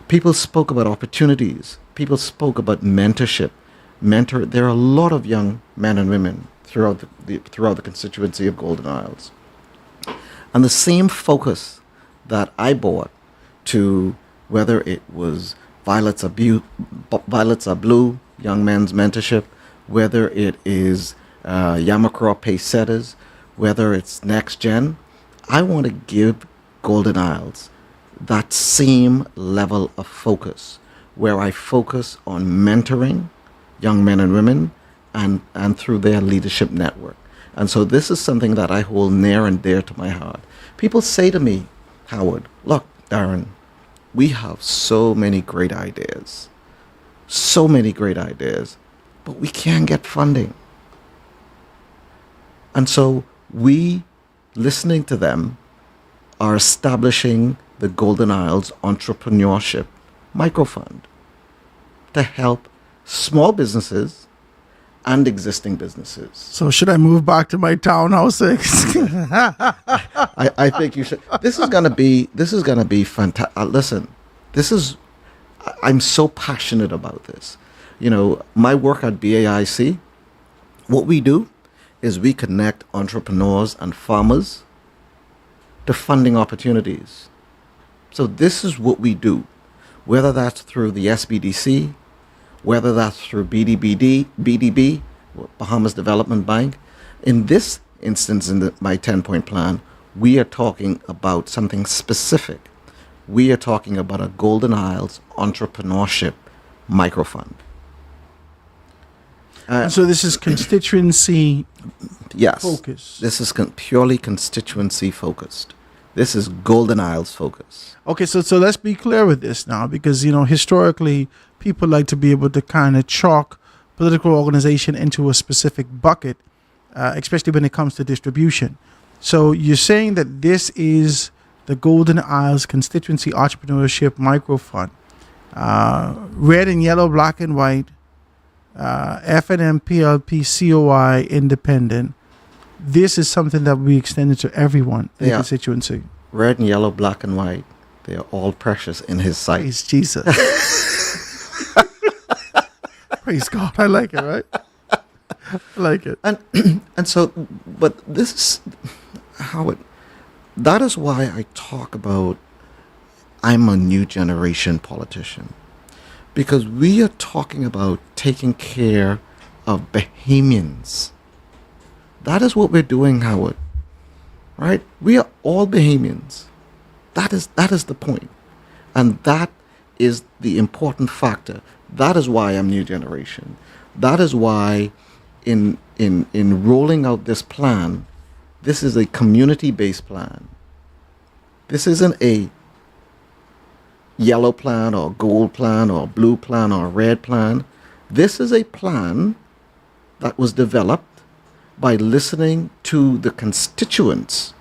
People spoke about opportunities. People spoke about mentorship. There are a lot of young men and women throughout the constituency of Golden Isles. And the same focus that I brought to whether it was Violets Are Blue, Young Men's Mentorship, whether it is Yamacraw Pace Setters, whether it's Next Gen, I want to give Golden Isles that same level of focus, where I focus on mentoring young men and women and through their leadership network. And so this is something that I hold near and dear to my heart. People say to me, Howard, look, Darren, we have so many great ideas, but we can't get funding. And so we, listening to them, are establishing the Golden Isles Entrepreneurship Microfund to help small businesses and existing businesses. So should I move back to my townhouse? I think you should. This is gonna be fantastic. Listen, I'm so passionate about this. You know, my work at BAIC, what we do is we connect entrepreneurs and farmers to funding opportunities. So this is what we do, whether that's through the SBDC, whether that's through BDB, Bahamas Development Bank. In this instance, in my 10-point plan, we are talking about something specific. We are talking about a Golden Isles Entrepreneurship Microfund. So this is constituency focused. This is purely constituency focused. This is Golden Isles focus. Okay, so let's be clear with this now, because historically people like to be able to kind of chalk political organization into a specific bucket, especially when it comes to distribution. So you're saying that this is the Golden Isles Constituency Entrepreneurship Microfund, red and yellow, black and white, FNM, PLP, COI, independent. This is something that we extended to everyone in the constituency. Red and yellow, black and white, they are all precious in his sight. Praise Jesus. Praise God. I like it, right? I like it. And so, but this is how that is why I talk about I'm a new generation politician. Because we are talking about taking care of Bahamians. That is what we're doing, Howard. Right? We are all Bahamians. That is the point. And that is the important factor. That is why I'm new generation. That is why in rolling out this plan, this is a community-based plan. This isn't a yellow plan or gold plan or blue plan or red plan. This is a plan that was developed by listening to the constituents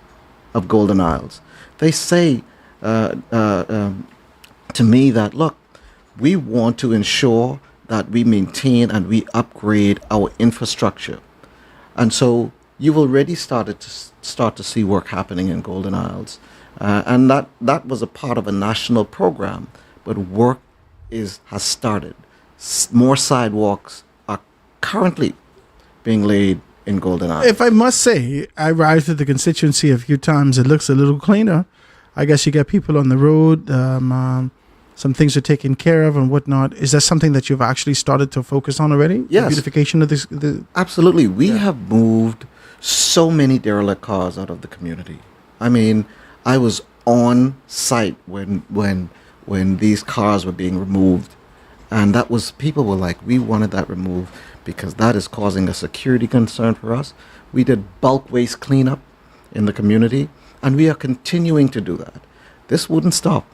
of Golden Isles. They say to me that, look, we want to ensure that we maintain and we upgrade our infrastructure. And so you've already started to see work happening in Golden Isles. And that was a part of a national program, but work has started. More sidewalks are currently being laid in Golden Isles. If I must say, I arrived at the constituency a few times. It looks a little cleaner. I guess you get people on the road. Some things are taken care of and whatnot. Is that something that you've actually started to focus on already? Yes. The beautification of this. Absolutely. We have moved so many derelict cars out of the community. I mean, I was on site when these cars were being removed, and that was, people were like, we wanted that removed because that is causing a security concern for us. We did bulk waste cleanup in the community, and we are continuing to do that. This wouldn't stop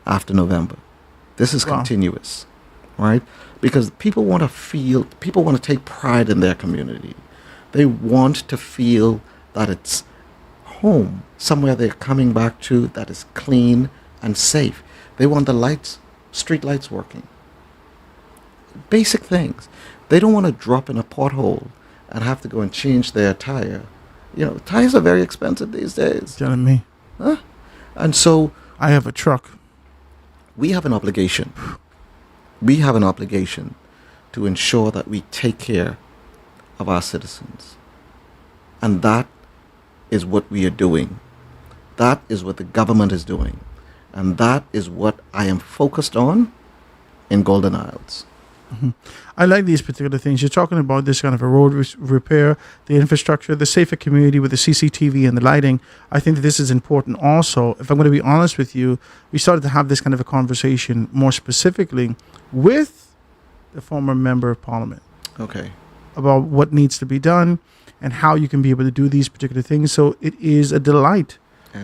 after November. This is continuous, right? Because people want to take pride in their community. They want to feel that it's home, somewhere they're coming back to that is clean and safe. They want the lights, street lights working. Basic things. They don't want to drop in a pothole and have to go and change their tire. You know, tires are very expensive these days. Telling me. Huh? And so I have a truck. We have an obligation. We have an obligation to ensure that we take care of our citizens. And that is what we are doing. That is what the government is doing. And that is what I am focused on in Golden Isles. Mm-hmm. I like these particular things. You're talking about this kind of a road repair, the infrastructure, the safer community with the CCTV and the lighting. I think that this is important also. If I'm going to be honest with you, we started to have this kind of a conversation more specifically with the former member of parliament. Okay. About what needs to be done and how you can be able to do these particular things. So it is a delight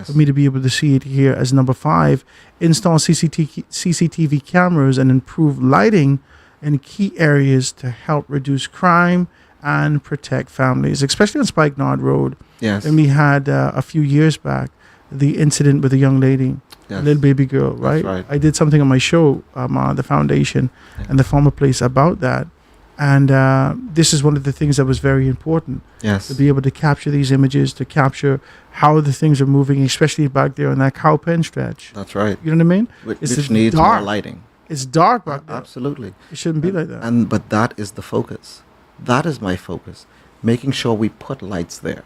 for me to be able to see it here as number 5. Install CCTV cameras and improve lighting in key areas to help reduce crime and protect families, especially on Spikenard Road. Yes. And we had a few years back the incident with a young lady, a little baby girl, right? That's right. I did something on my show, the foundation and the former place about that. And this is one of the things that was very important. Yes. To be able to capture these images, to capture how the things are moving, especially back there on that cow pen stretch. That's right. You know what I mean? Which needs more lighting. It's dark back there. Absolutely. It shouldn't be like that. But that is the focus. That is my focus. Making sure we put lights there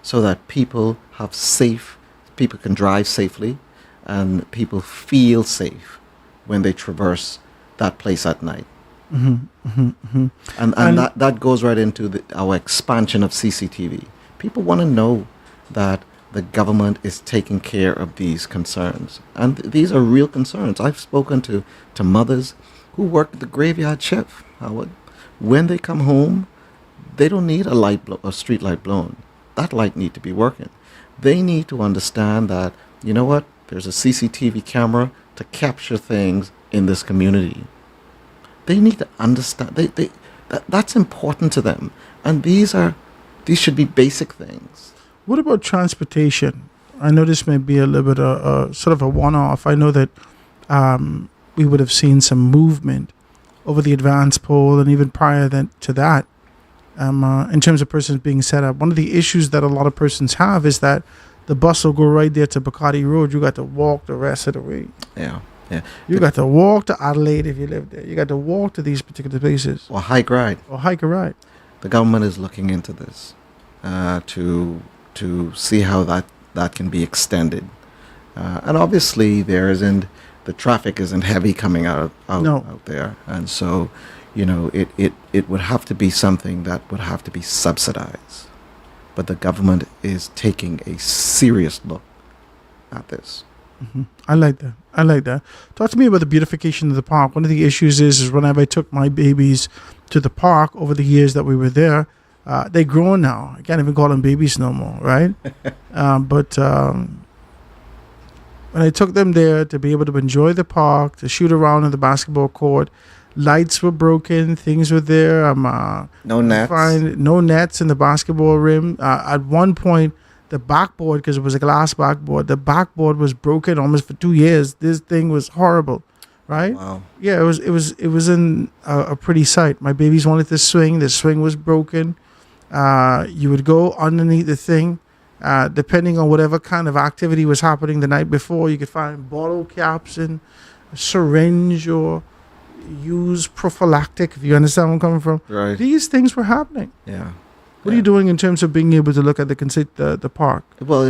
so that people can drive safely and people feel safe when they traverse that place at night. Mm-hmm, mm-hmm, mm-hmm. And that goes right into our expansion of CCTV. People want to know that the government is taking care of these concerns. And these are real concerns. I've spoken to mothers who work the graveyard shift, Howard. When they come home, they don't need a street light blown. That light need to be working. They need to understand that, you know what, there's a CCTV camera to capture things in this community. They need to understand. That's important to them. And these should be basic things. What about transportation? I know this may be a little bit sort of a one-off. I know that we would have seen some movement over the advance poll and even prior to that in terms of persons being set up. One of the issues that a lot of persons have is that the bus will go right there to Bacardi Road. You got to walk the rest of the way. Yeah. Yeah. You got to walk to Adelaide if you live there. You got to walk to these particular places. Or hike a ride. The government is looking into this to see how that can be extended. And obviously the traffic isn't heavy coming out there. And so, you know, it would have to be something that would have to be subsidized. But the government is taking a serious look at this. Mm-hmm. I like that. Talk to me about the beautification of the park. One of the issues is whenever I took my babies to the park over the years that we were there, they're grown now. I can't even call them babies no more, right? But when I took them there to be able to enjoy the park, to shoot around in the basketball court, lights were broken, things were there. No nets. No nets in the basketball rim. At one point, the backboard, because it was a glass backboard, the backboard was broken almost for 2 years. This thing was horrible, right? Wow. Yeah, it was in a pretty sight. My babies wanted to swing. The swing was broken. You would go underneath the thing. Depending on whatever kind of activity was happening the night before, you could find bottle caps and a syringe or use prophylactic, if you understand where I'm coming from. Right. These things were happening. Yeah. What are you doing in terms of being able to look at the park? Well,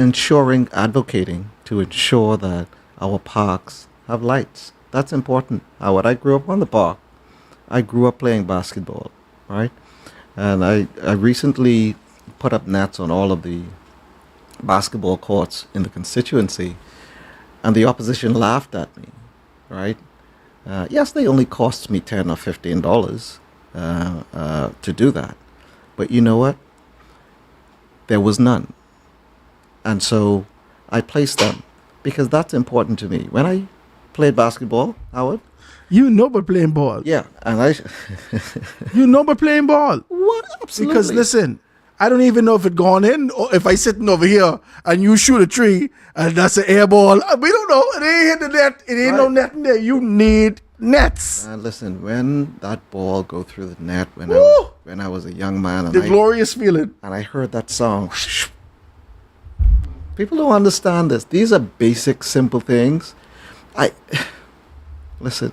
advocating to ensure that our parks have lights. That's important. What I grew up on the park. I grew up playing basketball, right? And I recently put up nets on all of the basketball courts in the constituency, and the opposition laughed at me, right? Yes, they only cost me $10 or $15 to do that, but you know what? There was none, and so I placed them because that's important to me. When I played basketball, Howard, you know, but playing ball. Yeah, and I. You know, but playing ball. What? Absolutely. Because listen, I don't even know if it gone in or if I sitting over here and you shoot a tree and that's an air ball. We don't know. It ain't hit the net. It ain't no net in there. You need nets. And listen, when that ball go through the net when I was a young man, and the glorious feeling, and I heard that song. People don't understand this. These are basic, simple things. Listen.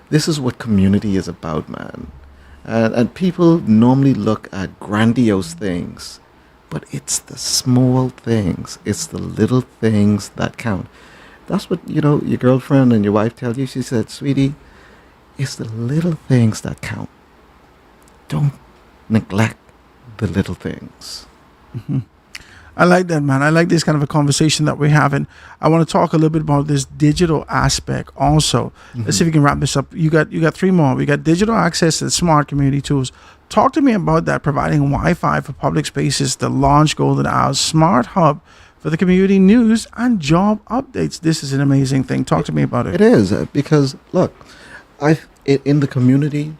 This is what community is about, man. And people normally look at grandiose things, but it's the small things. It's the little things that count. That's what, your girlfriend and your wife tell you. She said, sweetie, it's the little things that count. Don't neglect the little things. Mm-hmm. I like that, man. I like this kind of a conversation that we're having. I want to talk a little bit about this digital aspect also. Let's see if we can wrap this up. You got three more. We got digital access to smart community tools. Talk to me about that, providing Wi-Fi for public spaces, the launch Golden Hour Smart Hub for the community news and job updates. This is an amazing thing. Talk to me about it. It is, because, look, in the community,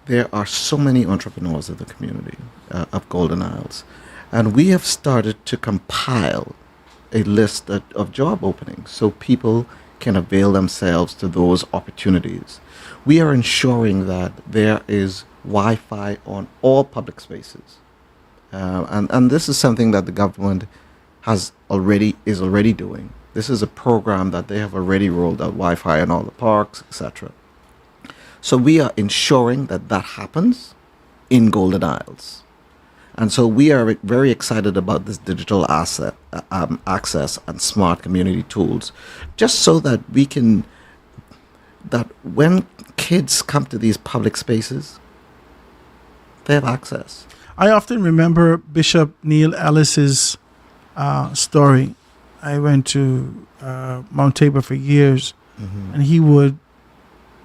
there are so many entrepreneurs in the community of Golden Isles. And we have started to compile a list of job openings so people can avail themselves to those opportunities. We are ensuring that there is Wi-Fi on all public spaces. And this is something that the government is already doing. This is a program that they have already rolled out, Wi-Fi in all the parks, etc. So we are ensuring that happens in Golden Isles. And so we are very excited about this digital access and smart community tools, just so that that when kids come to these public spaces, they have access. I often remember Bishop Neil Ellis's story. I went to Mount Tabor for years, and he would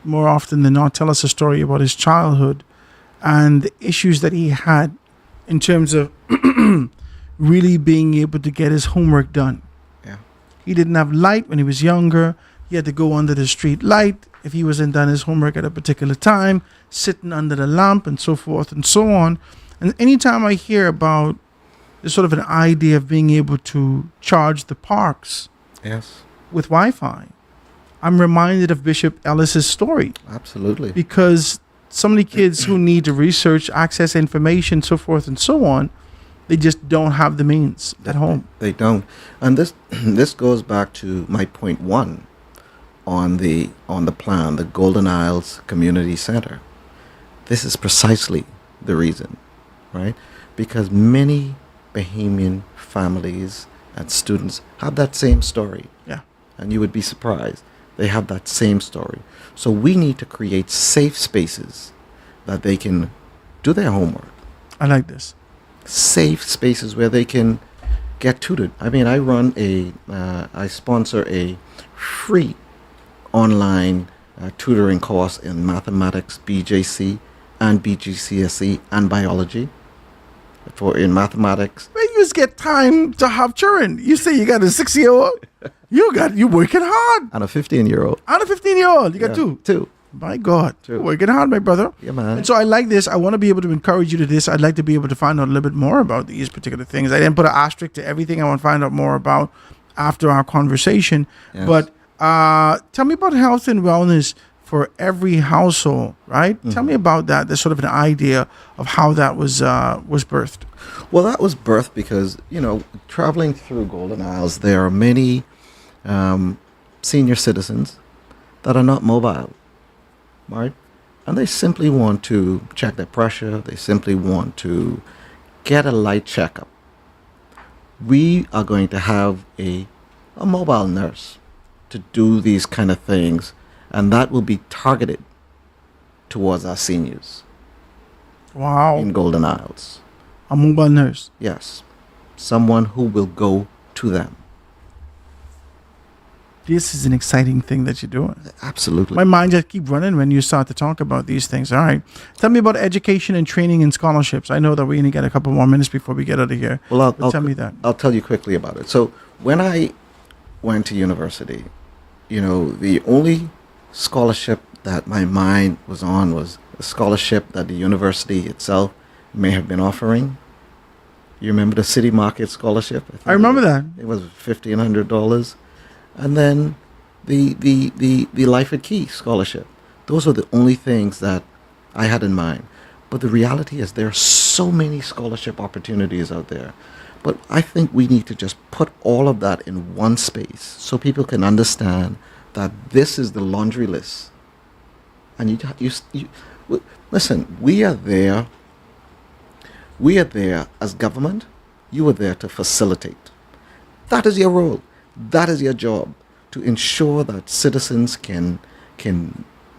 more often than not tell us a story about his childhood and the issues that he had in terms of really being able to get his homework done. Yeah. He didn't have light when he was younger. He had to go under the street light if he wasn't done his homework at a particular time, sitting under the lamp and so forth and so on. And anytime I hear about this sort of an idea of being able to charge the parks with Wi-Fi, I'm reminded of Bishop Ellis's story. Absolutely. Because so many kids who need to research, access information, so forth and so on, they just don't have the means at home. They don't. And this goes back to my point one on the plan, the Golden Isles Community Center. This is precisely the reason, right? Because many Bahamian families and students have that same story. Yeah. And you would be surprised. They have that same story. So we need to create safe spaces that they can do their homework. I like this. Safe spaces where they can get tutored. I mean, I sponsor a free online tutoring course in mathematics, BJC, and BGCSE, and biology. In mathematics. Where you just get time to have children? You say you got a 6-year-old? You working hard. And a 15-year-old. And a 15-year-old. You got Yeah, two. Two. My God. Two. Working hard, my brother. Yeah, man. And so I like this. I want to be able to encourage you to this. I'd like to be able to find out a little bit more about these particular things. I didn't put an asterisk to everything I want to find out more about after our conversation. Yes. But tell me about health and wellness for every household, right? Tell me about that. There's sort of an idea of how that was birthed. Well, that was birthed because, traveling through Golden Isles, there are many senior citizens that are not mobile, right? And they simply want to check their pressure. They simply want to get a light checkup. We are going to have a mobile nurse to do these kind of things, and that will be targeted towards our seniors. Wow. In Golden Isles. A mobile nurse. Yes. Someone who will go to them. This is an exciting thing that you're doing. Absolutely. My mind just keep running when you start to talk about these things. All right. Tell me about education and training and scholarships. I know that we only get a couple more minutes before we get out of here. Well, tell me that. I'll tell you quickly about it. So when I went to university, the only scholarship that my mind was on was a scholarship that the university itself may have been offering. You remember the City Market Scholarship? I remember that. It was $1,500. And then the Life at Key Scholarship. Those are the only things that I had in mind. But the reality is there are so many scholarship opportunities out there. But I think we need to just put all of that in one space so people can understand that this is the laundry list. And listen, we are there as government. You are there to facilitate. That is your role. That is your job, to ensure that citizens can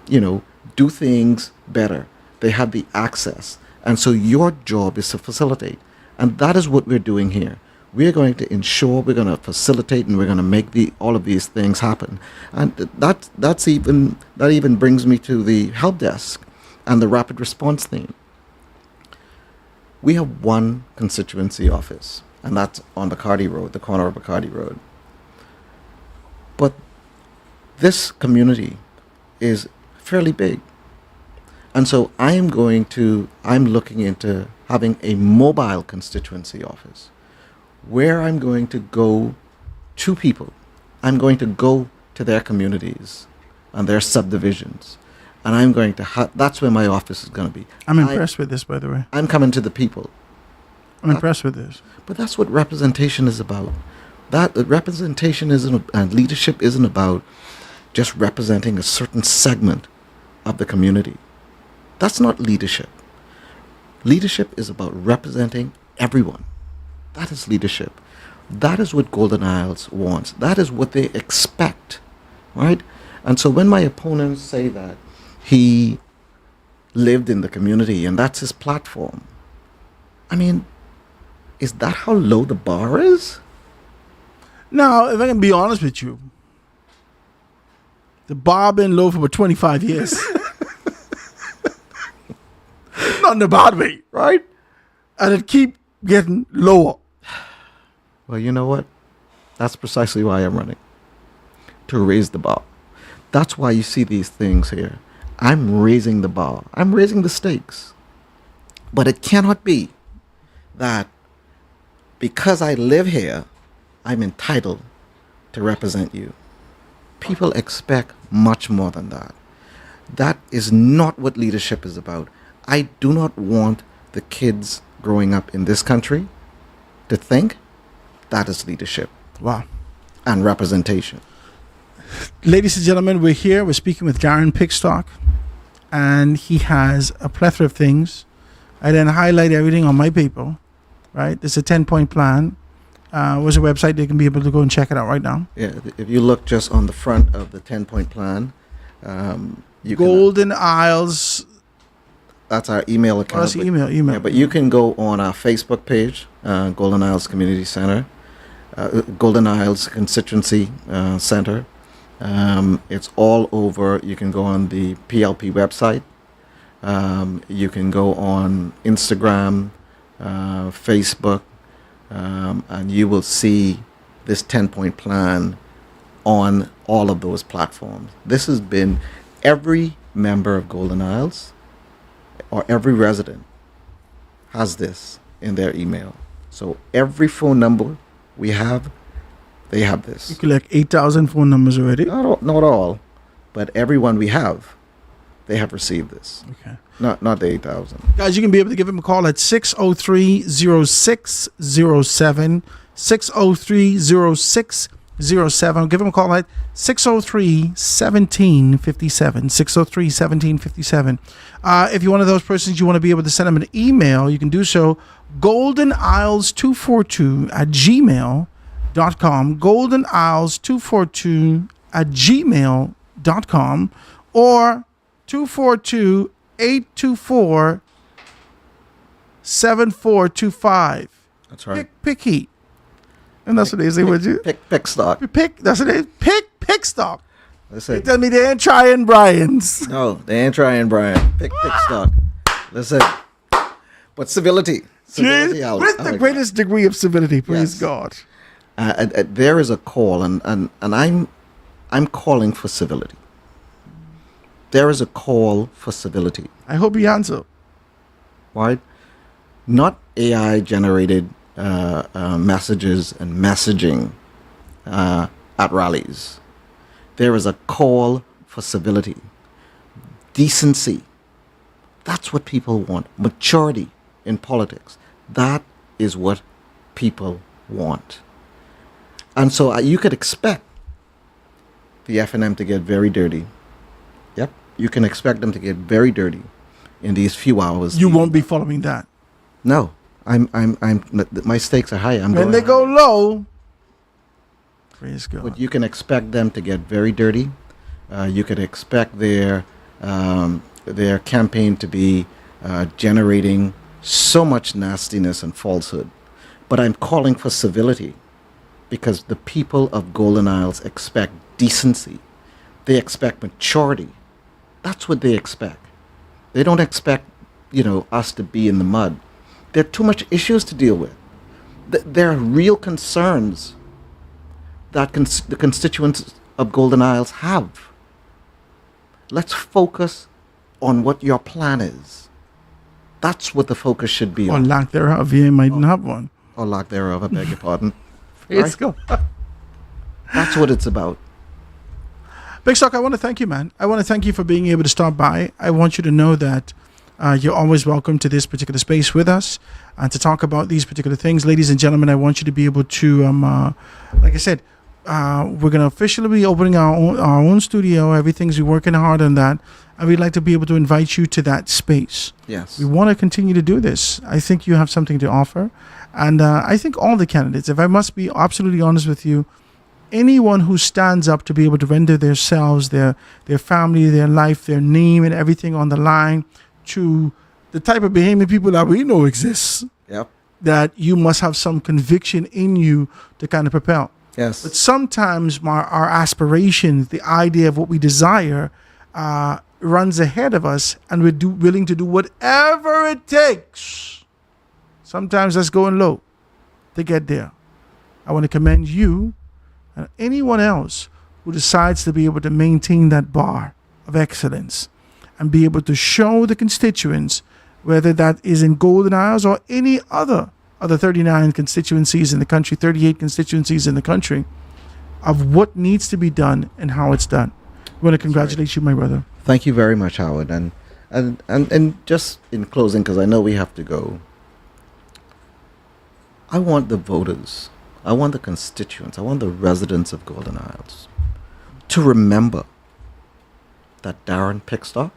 do things better. They have the access. And so your job is to facilitate. And that is what we're doing here. We're going to ensure, we're going to facilitate, and we're going to make all of these things happen. And that even brings me to the help desk and the rapid response thing. We have one constituency office, and that's on Bacardi Road, the corner of Bacardi Road. But this community is fairly big. And so I'm looking into having a mobile constituency office where I'm going to go to people. I'm going to go to their communities and their subdivisions. And I'm going to that's where my office is going to be. I'm impressed with this, by the way. I'm coming to the people. I'm impressed with this. But that's what representation is about. That representation and leadership isn't about just representing a certain segment of the community. That's not leadership. Leadership is about representing everyone. That is leadership. That is what Golden Isles wants. That is what they expect, right? And so when my opponents say that he lived in the community and that's his platform, I mean, is that how low the bar is? Now, if I can be honest with you, the bar been low for about 25 years. Not in a bad way, right? And it keep getting lower. Well, you know what? That's precisely why I'm running. To raise the bar. That's why you see these things here. I'm raising the bar. I'm raising the stakes. But it cannot be that because I live here, I'm entitled to represent you. People expect much more than that. That is not what leadership is about. I do not want the kids growing up in this country to think that is leadership. Wow. And representation. Ladies and gentlemen, we're here. We're speaking with Darren Pickstock, and he has a plethora of things. I then highlight everything on my paper, right? There's a 10-point plan. Was a website they can be able to go and check it out right now. Yeah, if you look just on the front of the 10-point plan, Golden Isles. That's our email account. Oh, that's email. Yeah, but you can go on our Facebook page, Golden Isles Community Center, Golden Isles Constituency Center. It's all over. You can go on the PLP website. You can go on Instagram, Facebook, and you will see this 10-point plan on all of those platforms. This has been every member of Golden Isles or every resident has this in their email. So every phone number we have, they have this. You collect 8,000 phone numbers already? Not all, but everyone we have, they have received this. Okay. Not the 8,000. Guys, you can be able to give him a call at 603-0607. 603-0607. Give him a call at 603-1757. 603-1757. If you're one of those persons, you want to be able to send him an email, you can do so. goldenisles242@gmail.com. goldenisles242@gmail.com or 242-824-7425. That's right. Pick heat. And that's what they say, would you? Pick stock. That's what they pick stock. Listen. They tell me they ain't trying Brian's. No, they ain't trying, Brian. Pick stock. Listen. But civility. Civility out. With the greatest degree of civility, praise God. There is a call, and I'm calling for civility. There is a call for civility. I hope you answer. Right? Not AI generated messages and messaging at rallies. There is a call for civility, decency. That's what people want. Maturity in politics. That is what people want. And so you could expect the FNM to get very dirty. Yep. You can expect them to get very dirty in these few hours. You won't be following that. No. My stakes are high. When they go low, praise God. But you can expect them to get very dirty. You could expect their campaign to be generating so much nastiness and falsehood. But I'm calling for civility because the people of Golden Isles expect decency. They expect maturity. That's what they expect. They don't expect, us to be in the mud. There are too much issues to deal with. There are real concerns that the constituents of Golden Isles have. Let's focus on what your plan is. That's what the focus should be on. Or lack thereof, you might not have one. Or lack thereof, I beg your pardon. Praise God. That's what it's about. Big Stock, I want to thank you, man. I want to thank you for being able to stop by. I want you to know that you're always welcome to this particular space with us and to talk about these particular things. Ladies and gentlemen, I want you to be able to, like I said, we're going to officially be opening our own studio. We're working hard on that. And we'd like to be able to invite you to that space. Yes. We want to continue to do this. I think you have something to offer. And I think all the candidates, if I must be absolutely honest with you, anyone who stands up to be able to render themselves, their family, their life, their name and everything on the line to the type of behaving people that we know exists, yep, that you must have some conviction in you to kind of propel. Yes. But sometimes our aspirations, the idea of what we desire, runs ahead of us, and we're willing to do whatever it takes. Sometimes that's going low to get there. I want to commend you and anyone else who decides to be able to maintain that bar of excellence and be able to show the constituents, whether that is in Golden Isles or any other 39 constituencies in the country, 38 constituencies in the country, of what needs to be done and how it's done. I want to congratulate you, my brother. Thank you very much, Howard. And just in closing, because I know we have to go, I want the voters, I want the constituents, I want the residents of Golden Isles to remember that Darren Pickstock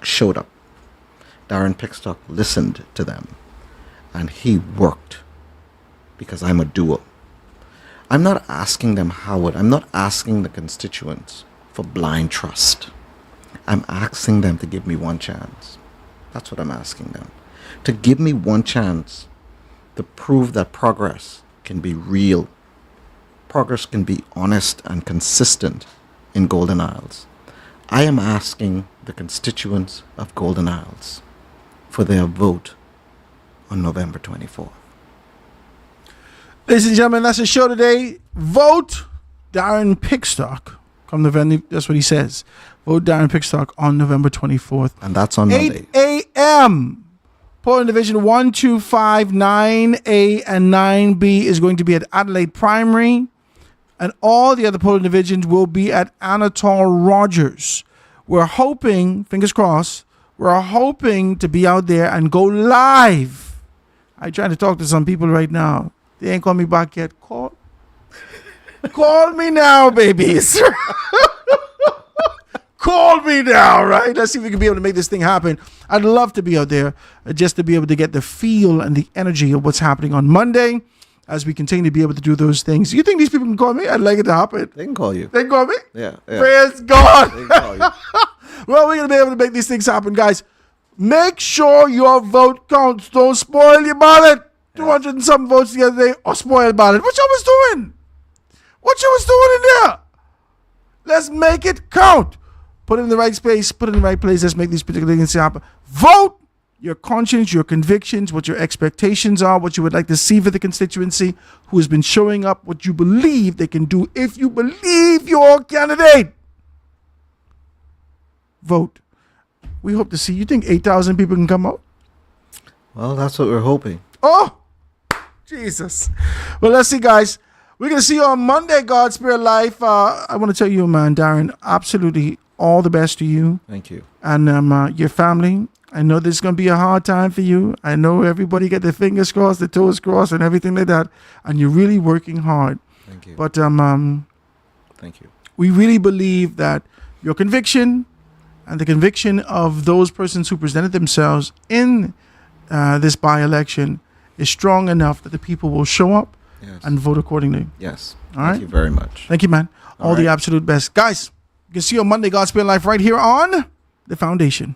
showed up. Darren Pickstock listened to them. And he worked, because I'm a doer. I'm not asking them, Howard, I'm not asking the constituents for blind trust. I'm asking them to give me one chance. That's what I'm asking them. To give me one chance to prove that progress can be real. Progress can be honest and consistent in Golden Isles. I am asking the constituents of Golden Isles for their vote on November 24th. Ladies and gentlemen, that's the show today. Vote Darren Pickstock. Come November, that's what he says. Vote Darren Pickstock on November 24th. And that's on Monday. 8 a.m. Polling Division 1, 2, 5, 9A, and 9B is going to be at Adelaide Primary. And all the other polling divisions will be at Anatole Rogers. We're hoping, fingers crossed, we're hoping to be out there and go live. I'm trying to talk to some people right now. They ain't called me back yet. Call me now, babies. Call me now, right? Let's see if we can be able to make this thing happen. I'd love to be out there just to be able to get the feel and the energy of what's happening on Monday as we continue to be able to do those things. You think these people can call me? I'd like it to happen. They can call you. They can call me? Yeah. Praise God. They can call you. Well, we're going to be able to make these things happen, guys. Make sure your vote counts. Don't spoil your ballot. 200 and some votes the other day or spoiled ballot. What y'all was doing? What you was doing in there? Let's make it count. Put it in the right space. Put it in the right place. Let's make these particular things happen. Vote your conscience, your convictions, what your expectations are, what you would like to see for the constituency, who has been showing up, what you believe they can do if you believe your candidate. Vote. We hope to see. You think 8,000 people can come out? Well, that's what we're hoping. Oh, Jesus. Well, let's see, guys. We're going to see you on Monday, God Spirit Life. I want to tell you, man, Darren, absolutely all the best to you. Thank you. And your family. I know this is going to be a hard time for you. I know everybody get their fingers crossed, their toes crossed, and everything like that. And you're really working hard. Thank you. But thank you. We really believe that your conviction and the conviction of those persons who presented themselves in this by-election is strong enough that the people will show up and vote accordingly. Yes. All right. Thank you very much. Thank you, man. All the absolute best. Guys, you can see you on Monday, God's Spirit Life, right here on The Foundation.